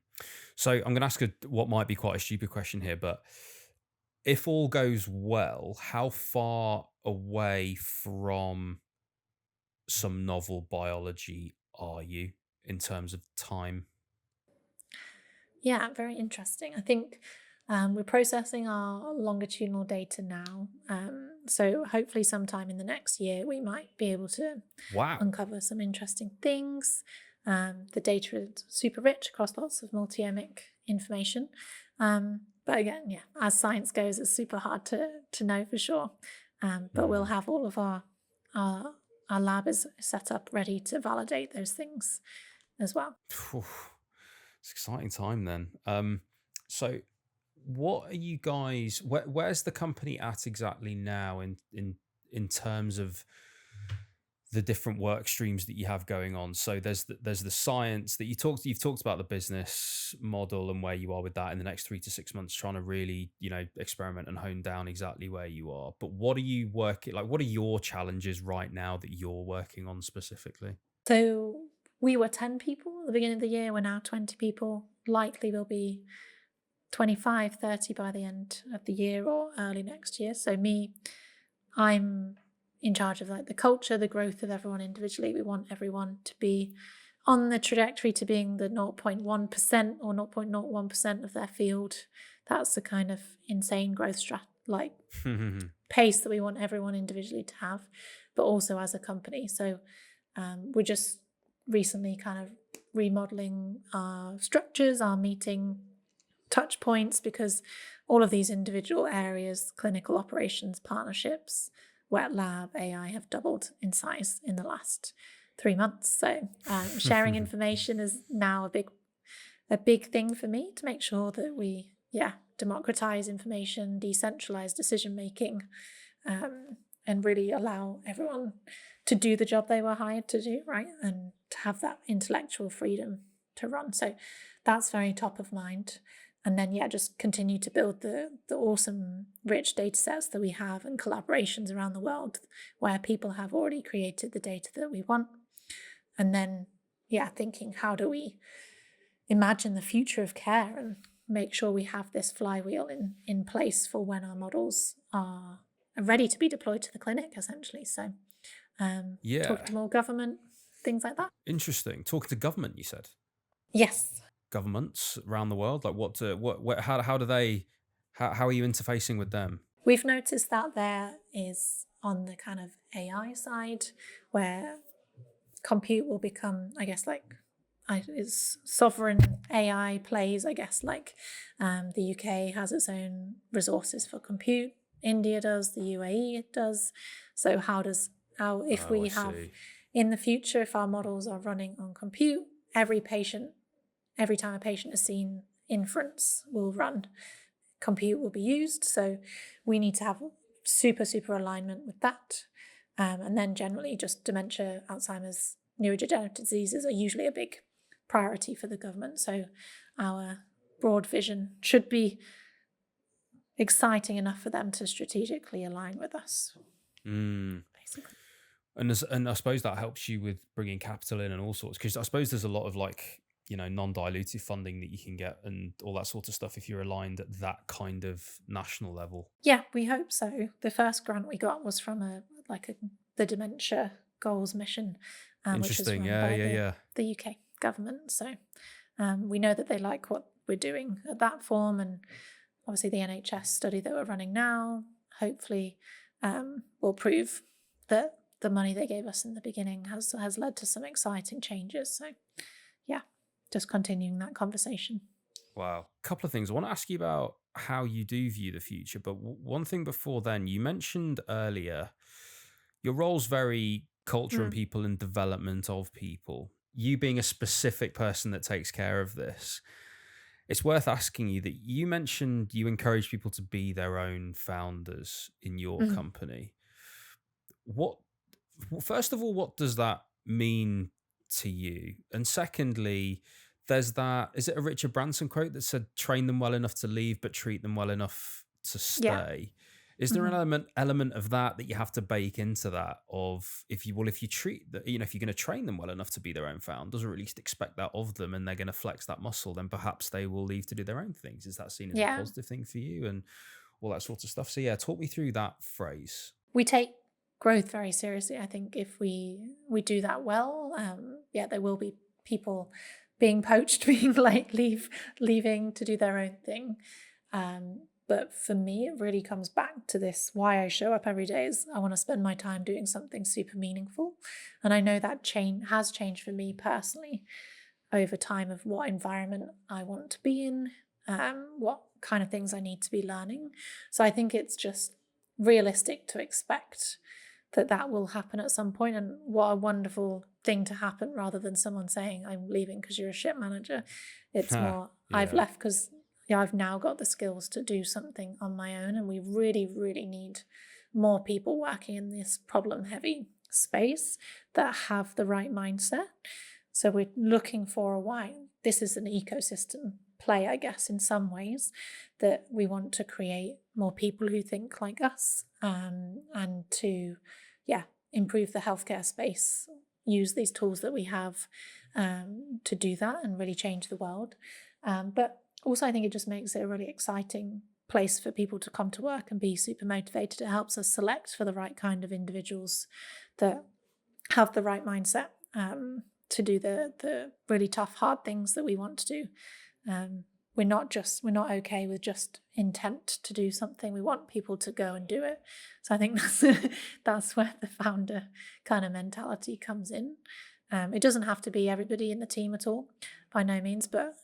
So I'm going to ask what might be quite a stupid question here, but if all goes well, how far away from some novel biology are you in terms of time? Yeah, very interesting. I think we're processing our longitudinal data now. So hopefully, sometime in the next year, we might be able to Wow. uncover some interesting things. The data is super rich across lots of multi-omic information. But again, yeah, as science goes, it's super hard to know for sure. But we'll Mm. have all of our lab is set up ready to validate those things as well. Phew. It's an exciting time then. So what are you guys where's the company at exactly now in terms of the different work streams that you have going on? So there's the science that you've talked about, the business model and where you are with that in the next 3 to 6 months, trying to really, experiment and hone down exactly where you are. But what are you working, like, what are your challenges right now that you're working on specifically? So we were 10 people at the beginning of the year. We're now 20 people. Likely we'll be 25, 30 by the end of the year or early next year. So I'm in charge of like the culture, the growth of everyone individually. We want everyone to be on the trajectory to being the 0.1% or 0.01% of their field. That's the kind of insane growth pace that we want everyone individually to have, but also as a company. So we're just recently kind of remodeling our structures, our meeting touch points, because all of these individual areas, clinical operations, partnerships, wet lab, AI, have doubled in size in the last 3 months. So sharing information is now a big thing for me, to make sure that we democratize information, decentralize decision making, and really allow everyone to do the job they were hired to do, right? And to have that intellectual freedom to run. So that's very top of mind. And then, just continue to build the awesome, rich data sets that we have and collaborations around the world where people have already created the data that we want. And then, thinking, how do we imagine the future of care and make sure we have this flywheel in place for when our models are ready to be deployed to the clinic, essentially. So Yeah. talking to more government, things like that. Interesting. Talking to government, you said? Yes. Governments around the world? Like how do they, how are you interfacing with them? We've noticed that there is, on the kind of AI side, where compute will become, I guess, like is sovereign AI plays, I guess, like the UK has its own resources for compute, India does, the UAE does. So if Oh, I we have see. in the future, if our models are running on compute, every time a patient is seen, inference will run, compute will be used. So we need to have super alignment with that. And then generally just dementia, Alzheimer's, neurodegenerative diseases are usually a big priority for the government. So our broad vision should be exciting enough for them to strategically align with us, Mm. basically. And I suppose that helps you with bringing capital in and all sorts, because I suppose there's a lot of like, non-dilutive funding that you can get and all that sort of stuff if you're aligned at that kind of national level. Yeah, we hope so. The first grant we got was from the Dementia Goals Mission, which is Interesting. run Yeah, by yeah, yeah. the UK government. So we know that they like what we're doing at that form, and obviously the NHS study that we're running now hopefully will prove that the money they gave us in the beginning has led to some exciting changes. So just continuing that conversation. Wow. A couple of things. I want to ask you about how you do view the future, but one thing before then, you mentioned earlier your role's very culture and people and development of people. You being a specific person that takes care of this, it's worth asking you that you mentioned you encourage people to be their own founders in your Mm. company. What, first of all, what does that mean to you? And secondly, there's that, is it a Richard Branson quote that said, train them well enough to leave, but treat them well enough to Yeah. stay? Is there an Hmm. element of that you have to bake into that? Of if you treat the, if you're going to train them well enough to be their own founders, or at least expect that of them, and they're going to flex that muscle, then perhaps they will leave to do their own things. Is that seen as a Yeah. positive thing for you, and all that sort of stuff? So yeah, talk me through that phrase. We take growth very seriously. I think if we do that well, yeah, there will be people being poached, being like leaving to do their own thing. But for me, it really comes back to this: why I show up every day is I want to spend my time doing something super meaningful. And I know that has changed for me personally over time, of what environment I want to be in, what kind of things I need to be learning. So I think it's just realistic to expect that that will happen at some point. And what a wonderful thing to happen, rather than someone saying, I'm leaving because you're a shit manager. It's more, I've Yeah. left because I've now got the skills to do something on my own. And we really, really need more people working in this problem heavy space that have the right mindset. So we're looking for a why. This is an ecosystem play, I guess, in some ways, that we want to create more people who think like us, and to, yeah, improve the healthcare space, use these tools that we have, to do that and really change the world. But also, I think it just makes it a really exciting place for people to come to work and be super motivated. It helps us select for the right kind of individuals that have the right mindset, to do the really tough, hard things that we want to do. We're not okay with just intent to do something. We want people to go and do it. So I think that's where the founder kind of mentality comes in. It doesn't have to be everybody in the team at all, by no means, but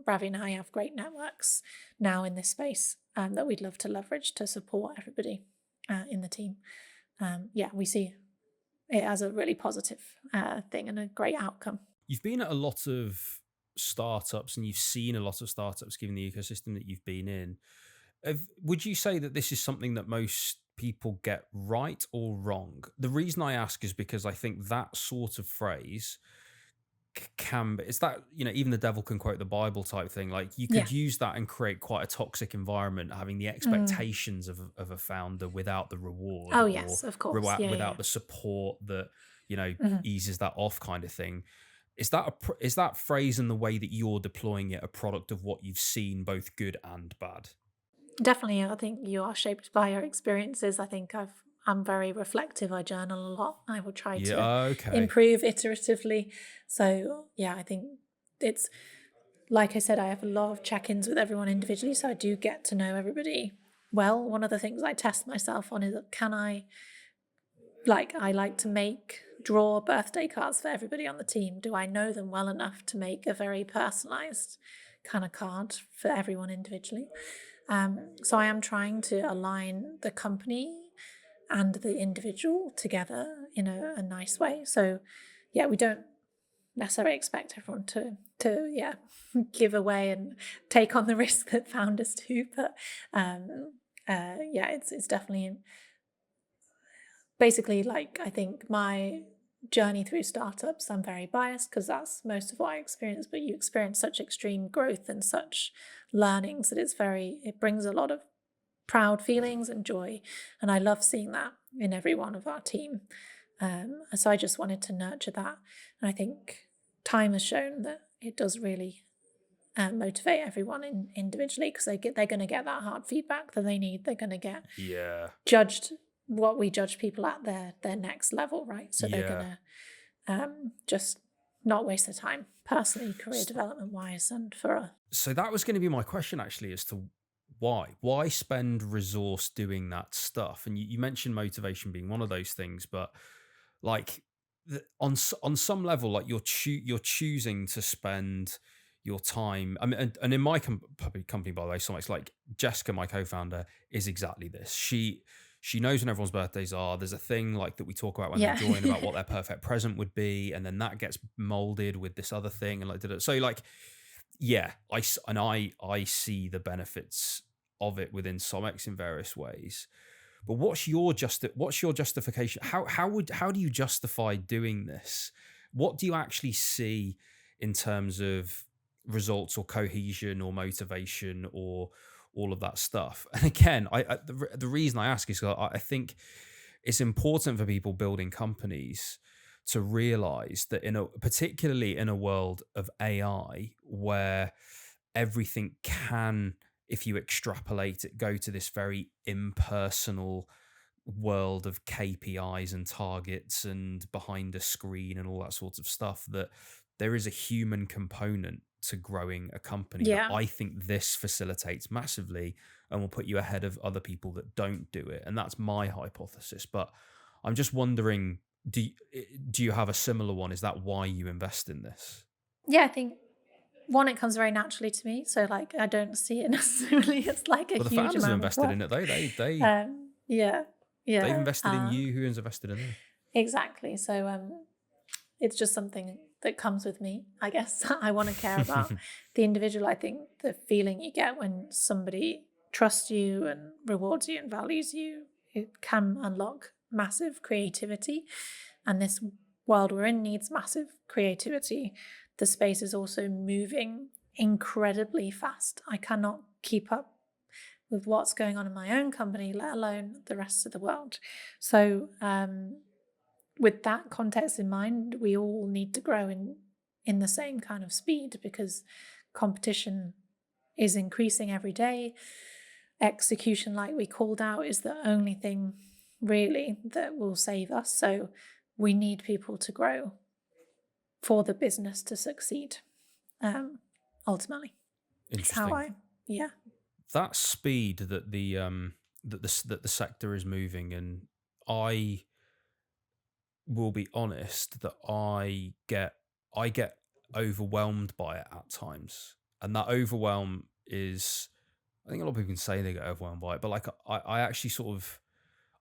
Ravi and I have great networks now in this space, that we'd love to leverage to support everybody in the team. Yeah, we see it as a really positive thing and a great outcome. You've been at a lot of startups and you've seen a lot of startups given the ecosystem that you've been in. Would you say that this is something that most people get right or wrong? The reason I ask is because I think that sort of phrase can be, it's that, even the devil can quote the Bible type thing. Like you Yeah. could use that and create quite a toxic environment, having the expectations of a founder without the reward, Oh, or yes, of course. Yeah, without the support that, Mhm. eases that off, kind of thing. Is that phrase and the way that you're deploying it a product of what you've seen, both good and bad? Definitely, I think you are shaped by your experiences. I think I'm very reflective. I journal a lot. I will try to Yeah. Okay. improve iteratively. So yeah, I think it's, like I said, I have a lot of check-ins with everyone individually, so I do get to know everybody well. One of the things I test myself on is, can I like to draw birthday cards for everybody on the team. Do I know them well enough to make a very personalized kind of card for everyone individually? So I am trying to align the company and the individual together in a nice way. So yeah, we don't necessarily expect everyone to yeah give away and take on the risk that founders do, but yeah, it's definitely, basically, like, I think my journey through startups, I'm very biased because that's most of what I experienced, but you experience such extreme growth and such learnings that it brings a lot of proud feelings and joy. And I love seeing that in every one of our team. So I just wanted to nurture that. And I think time has shown that it does really motivate everyone individually, because they're going to get that hard feedback that they need. They're going to get Yeah. judged what we judge people at their next level, right? So they're Yeah. gonna just not waste their time personally, career development wise, and for So that was going to be my question, actually, as to why spend resource doing that stuff. And you mentioned motivation being one of those things, but like on some level, like you're choosing to spend your time. I mean, and in my company, by the way, so it's like Jessica, my co-founder, is exactly this. She knows when everyone's birthdays are. There's a thing like that we talk about when yeah. they join, about what their perfect present would be, and then that gets molded with this other thing, and like did it. So like yeah, I see the benefits of it within Somex in various ways. But what's your justification? How do you justify doing this? What do you actually see in terms of results or cohesion or motivation or all of that stuff? And again, the reason I ask is 'cause I think it's important for people building companies to realize that particularly in a world of AI where everything can, if you extrapolate it, go to this very impersonal world of KPIs and targets and behind a screen and all that sort of stuff, that there is a human component to growing a company that Yeah. I think this facilitates massively and will put you ahead of other people that don't do it. And that's my hypothesis. But I'm just wondering, do you have a similar one? Is that why you invest in this? Yeah, I think one, it comes very naturally to me. So like I don't see it necessarily as like a But the huge founders have amount of invested in work. it though. Yeah. They've Yeah. invested in you. Who has invested in them? Exactly. So it's just something that comes with me, I guess. I want to care about the individual. I think the feeling you get when somebody trusts you and rewards you and values you, it can unlock massive creativity. And this world we're in needs massive creativity. The space is also moving incredibly fast. I cannot keep up with what's going on in my own company, let alone the rest of the world. So, with that context in mind, we all need to grow in the same kind of speed because competition is increasing every day. Execution, like we called out, is the only thing really that will save us. So we need people to grow for the business to succeed. Ultimately, is how Interesting. yeah. That speed that the sector is moving, and I will be honest that I get overwhelmed by it at times, and that overwhelm is, I think a lot of people can say they get overwhelmed by it, but like I actually sort of,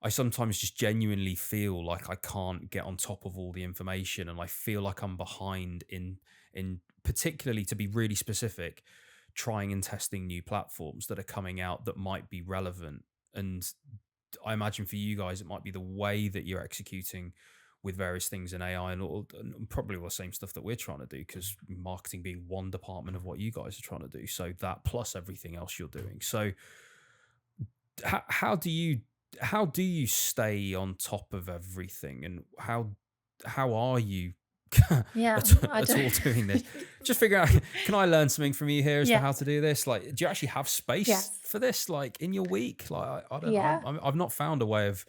I sometimes just genuinely feel like I can't get on top of all the information, and I feel like I'm behind in particularly, to be really specific, trying and testing new platforms that are coming out that might be relevant. And I imagine for you guys, it might be the way that you're executing with various things in AI and probably all the same stuff that we're trying to do, because marketing being one department of what you guys are trying to do. So that plus everything else you're doing. So how do you stay on top of everything, and how are you Yeah, I at don't. all doing this? Just figure out, can I learn something from you here as to Yeah. how to do this? Like, do you actually have space Yes. for this, like in your week? Like, I don't know. Yeah. I've not found a way of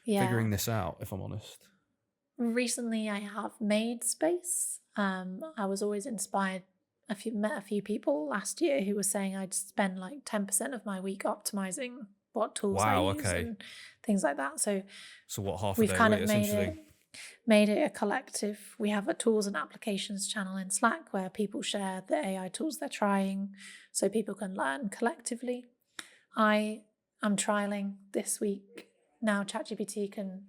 Yeah. figuring this out, if I'm honest. Recently, I have made space. I was always inspired. Met a few people last year who were saying I'd spend like 10% of my week optimizing what tools I Wow. use Okay. and things like that. So So what, half a we've day a kind week? of That's interesting. made it a collective. We have a tools and applications channel in Slack where people share the AI tools they're trying, so people can learn collectively. I am trialing this week. Now ChatGPT can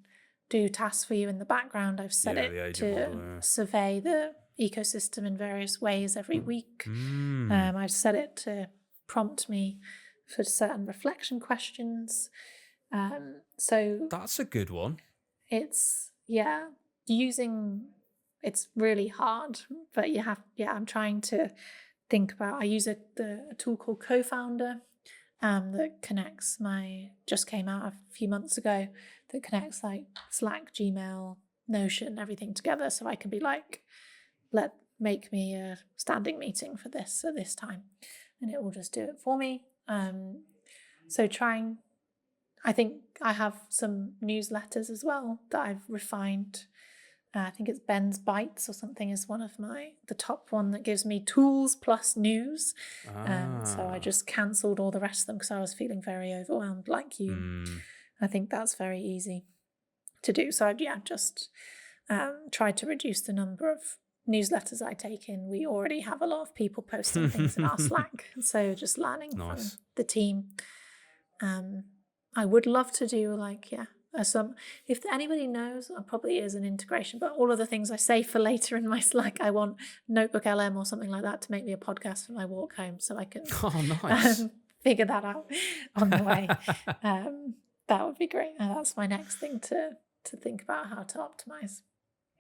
do tasks for you in the background. I've set Yeah, the it agent to model. Yeah. survey the ecosystem in various ways every week. Mm, I've set it to prompt me for certain reflection questions. So that's a good one. it's, yeah, using, it's really hard, but I'm trying to think about, I use a tool called Co-founder, that connects just came out a few months ago, that connects like Slack, Gmail, Notion, everything together. So I can be like, make me a standing meeting for this at this time, and it will just do it for me. So I think I have some newsletters as well that I've refined. I think it's Ben's Bites or something is one of the top one that gives me tools plus news. So I just cancelled all the rest of them because I was feeling very overwhelmed like you. I think that's very easy to do. So I'd just tried to reduce the number of newsletters I take in. We already have a lot of people posting things in our Slack. So just learning from Nice. the team. I would love to do if anybody knows, probably is an integration, but all of the things I say for later in my Slack, I want Notebook LM or something like that to make me a podcast for my walk home, so I can Oh, nice. figure that out on the way. That would be great. And that's my next thing to think about how to optimize.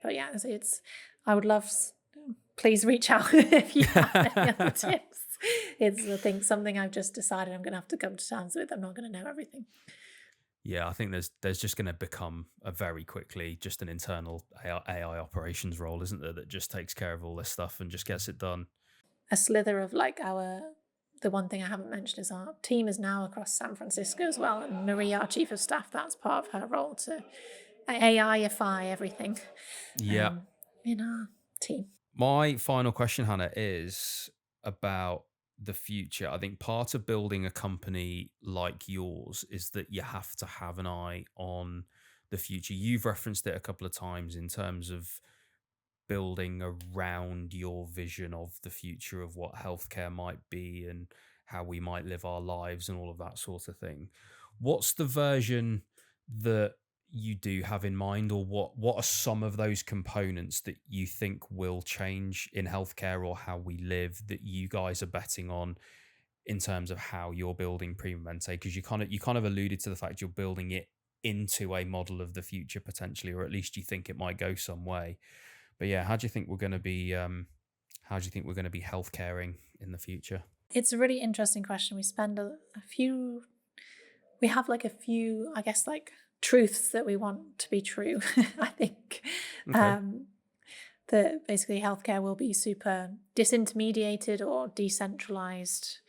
But yeah, I would love, please reach out if you have any other tips. It's, I think, something I've just decided I'm going to have to come to terms with. I'm not going to know everything. Yeah, I think there's just going to become a very quickly just an internal AI operations role, isn't there, that just takes care of all this stuff and just gets it done. A slither of like the one thing I haven't mentioned is our team is now across San Francisco as well, and Marie, our chief of staff, that's part of her role to AI-ify everything Yeah. in our team. My final question, Hannah, is about the future. I think part of building a company like yours is that you have to have an eye on the future. You've referenced it a couple of times in terms of building around your vision of the future of what healthcare might be and how we might live our lives and all of that sort of thing. What's the version that you do have in mind, or what are some of those components that you think will change in healthcare or how we live that you guys are betting on in terms of how you're building Primemente? Because you kind of alluded to the fact you're building it into a model of the future potentially, or at least you think it might go some way. But yeah, how do you think we're going to be healthcaring in the future? It's a really interesting question. We spend we have like a few, I guess, like truths that we want to be true. I think Okay. that basically healthcare will be super disintermediated or decentralized.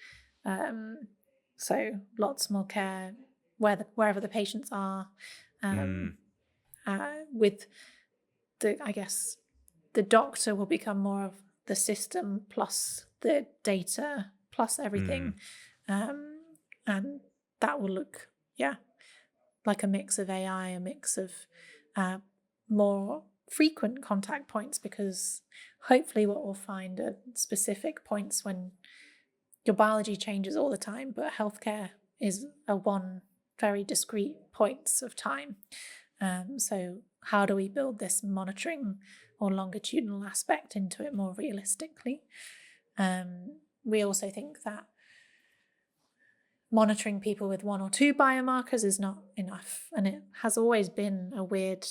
So lots more care wherever the patients are, with I guess the doctor will become more of the system plus the data plus everything. And that will look, like a mix of AI, a mix of more frequent contact points, because hopefully what we'll find are specific points when your biology changes all the time, but healthcare is a one very discrete points of time. So how do we build this monitoring or longitudinal aspect into it more realistically? We also think that monitoring people with one or two biomarkers is not enough, and it has always been a weird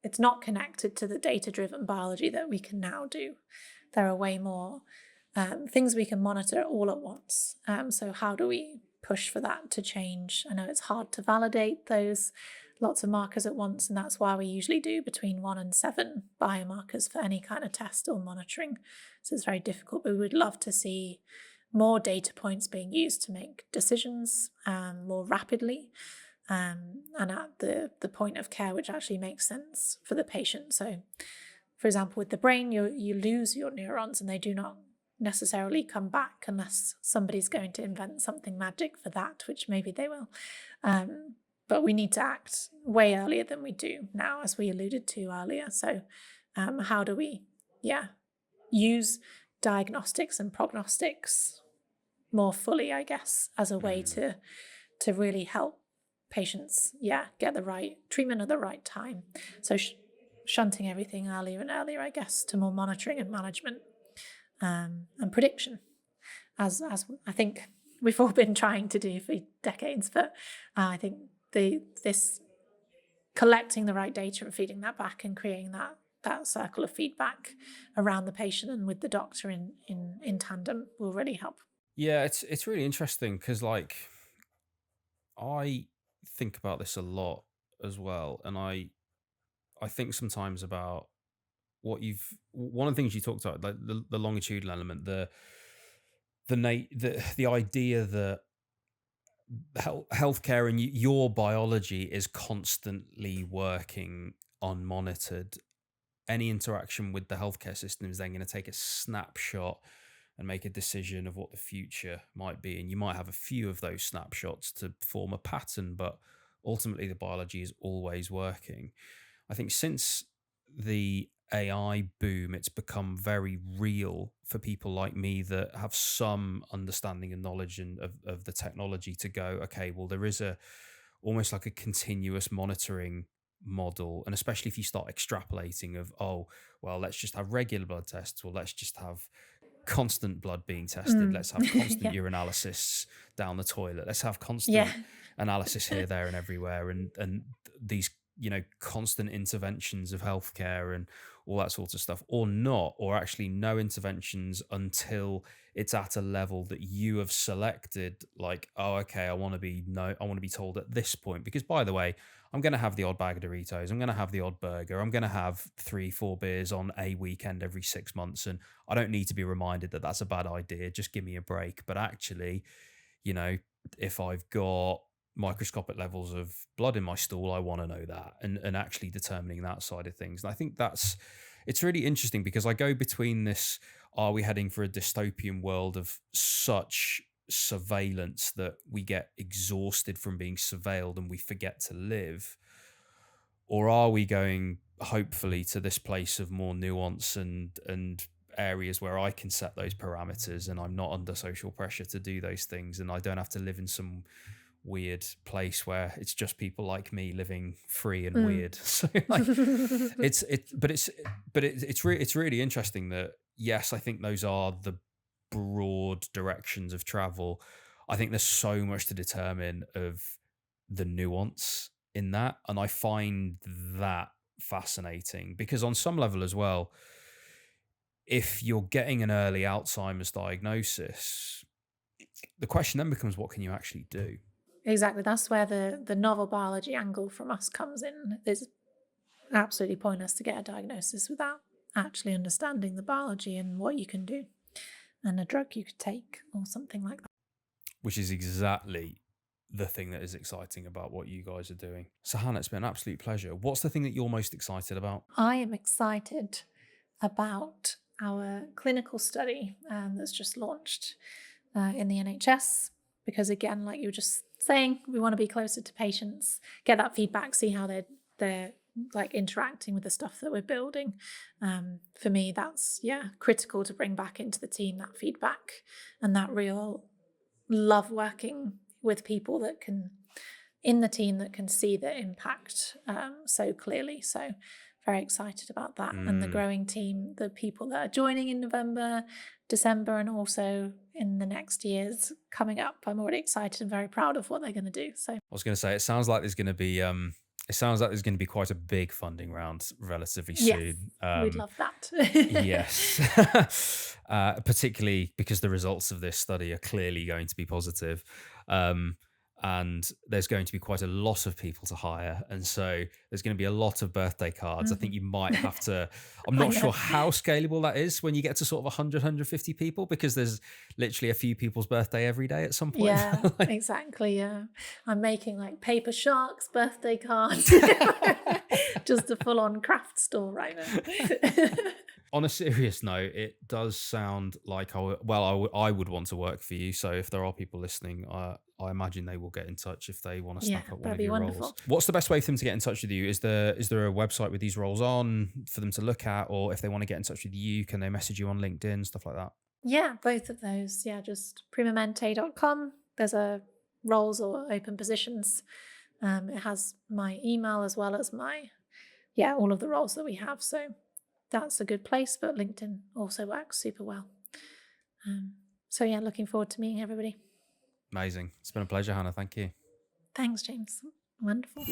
it's not connected to the data-driven biology that we can now do. There are way more things we can monitor all at once. So how do we push for that to change? I know it's hard to validate those lots of markers at once, and that's why we usually do between 1 and 7 biomarkers for any kind of test or monitoring. So it's very difficult, but we would love to see more data points being used to make decisions more rapidly, and at the point of care which actually makes sense for the patient. So, for example, with the brain, you lose your neurons and they do not necessarily come back unless somebody's going to invent something magic for that, which maybe they will. But we need to act way earlier than we do now, as we alluded to earlier. So how do we, use diagnostics and prognostics more fully, I guess, as a way to really help patients, get the right treatment at the right time. So shunting everything earlier and earlier, I guess, to more monitoring and management and prediction, as I think we've all been trying to do for decades. But I think this collecting the right data and feeding that back and creating that circle of feedback around the patient and with the doctor in tandem will really help. Yeah, it's really interesting because like I think about this a lot as well, and I think sometimes about one of the things you talked about, like the longitudinal element, the idea that healthcare and your biology is constantly working unmonitored. Any interaction with the healthcare system is then going to take a snapshot and make a decision of what the future might be. And you might have a few of those snapshots to form a pattern, but ultimately the biology is always working. I think since the AI boom, it's become very real for people like me that have some understanding and knowledge of the technology to go, okay, well, there is almost like a continuous monitoring model. And especially if you start extrapolating of, oh, well, let's just have regular blood tests, or let's just have constant blood being tested. Let's have constant Yeah. urinalysis down the toilet. Let's have Yeah. constant analysis here, there, and everywhere. And these, constant interventions of healthcare and all that sort of stuff, or not, or actually no interventions until it's at a level that you have selected. Like, oh, okay, I want to be told at this point, because by the way, I'm going to have the odd bag of Doritos. I'm going to have the odd burger. I'm going to have 3-4 beers on a weekend every 6 months. And I don't need to be reminded that that's a bad idea. Just give me a break. But actually, if I've got microscopic levels of blood in my stool, I want to know that, and actually determining that side of things. And I think it's really interesting, because I go between this, are we heading for a dystopian world of such surveillance that we get exhausted from being surveilled and we forget to live? Or are we going, hopefully, to this place of more nuance and areas where I can set those parameters and I'm not under social pressure to do those things, and I don't have to live in some weird place where it's just people like me living free and weird. So like, it's really interesting that, yes, I think those are the broad directions of travel. I think there's so much to determine of the nuance in that, and I find that fascinating, because on some level as well, if you're getting an early Alzheimer's diagnosis, the question then becomes, what can you actually do? Exactly. That's where the novel biology angle from us comes in. It's absolutely pointless to get a diagnosis without actually understanding the biology and what you can do, and a drug you could take or something like that. Which is exactly the thing that is exciting about what you guys are doing. So Hannah, it's been an absolute pleasure. What's the thing that you're most excited about? I am excited about our clinical study that's just launched in the NHS, because again, like you were just saying, we want to be closer to patients, get that feedback, see how they're like interacting with the stuff that we're building. For me, that's critical to bring back into the team, that feedback and that real love working with people that can, in the team, that can see the impact so clearly. So very excited about that. And the growing team, the people that are joining in November, December, and also in the next years coming up. I'm already excited and very proud of what they're going to do. So I was going to say, it sounds like there's going to be quite a big funding round relatively soon. We'd love that. Yes. Particularly because the results of this study are clearly going to be positive. And there's going to be quite a lot of people to hire. And so there's going to be a lot of birthday cards. I think you might have to, I'm not sure how scalable that is when you get to sort of 100, 150 people, because there's literally a few people's birthday every day at some point. Yeah, exactly. Yeah. I'm making like paper sharks birthday cards. Just a full-on craft store right now. On a serious note, it does sound like I would want to work for you. So if there are people listening, I imagine they will get in touch if they want to snap up one of your roles. What's the best way for them to get in touch with you? Is there a website with these roles on for them to look at, or if they want to get in touch with you, can they message you on LinkedIn, stuff like that? Yeah, both of those. Yeah, just primamente.com. There's a roles or open positions. It has my email as well as all of the roles that we have. So that's a good place, but LinkedIn also works super well. Looking forward to meeting everybody. Amazing. It's been a pleasure, Hannah. Thank you. Thanks, James. Wonderful.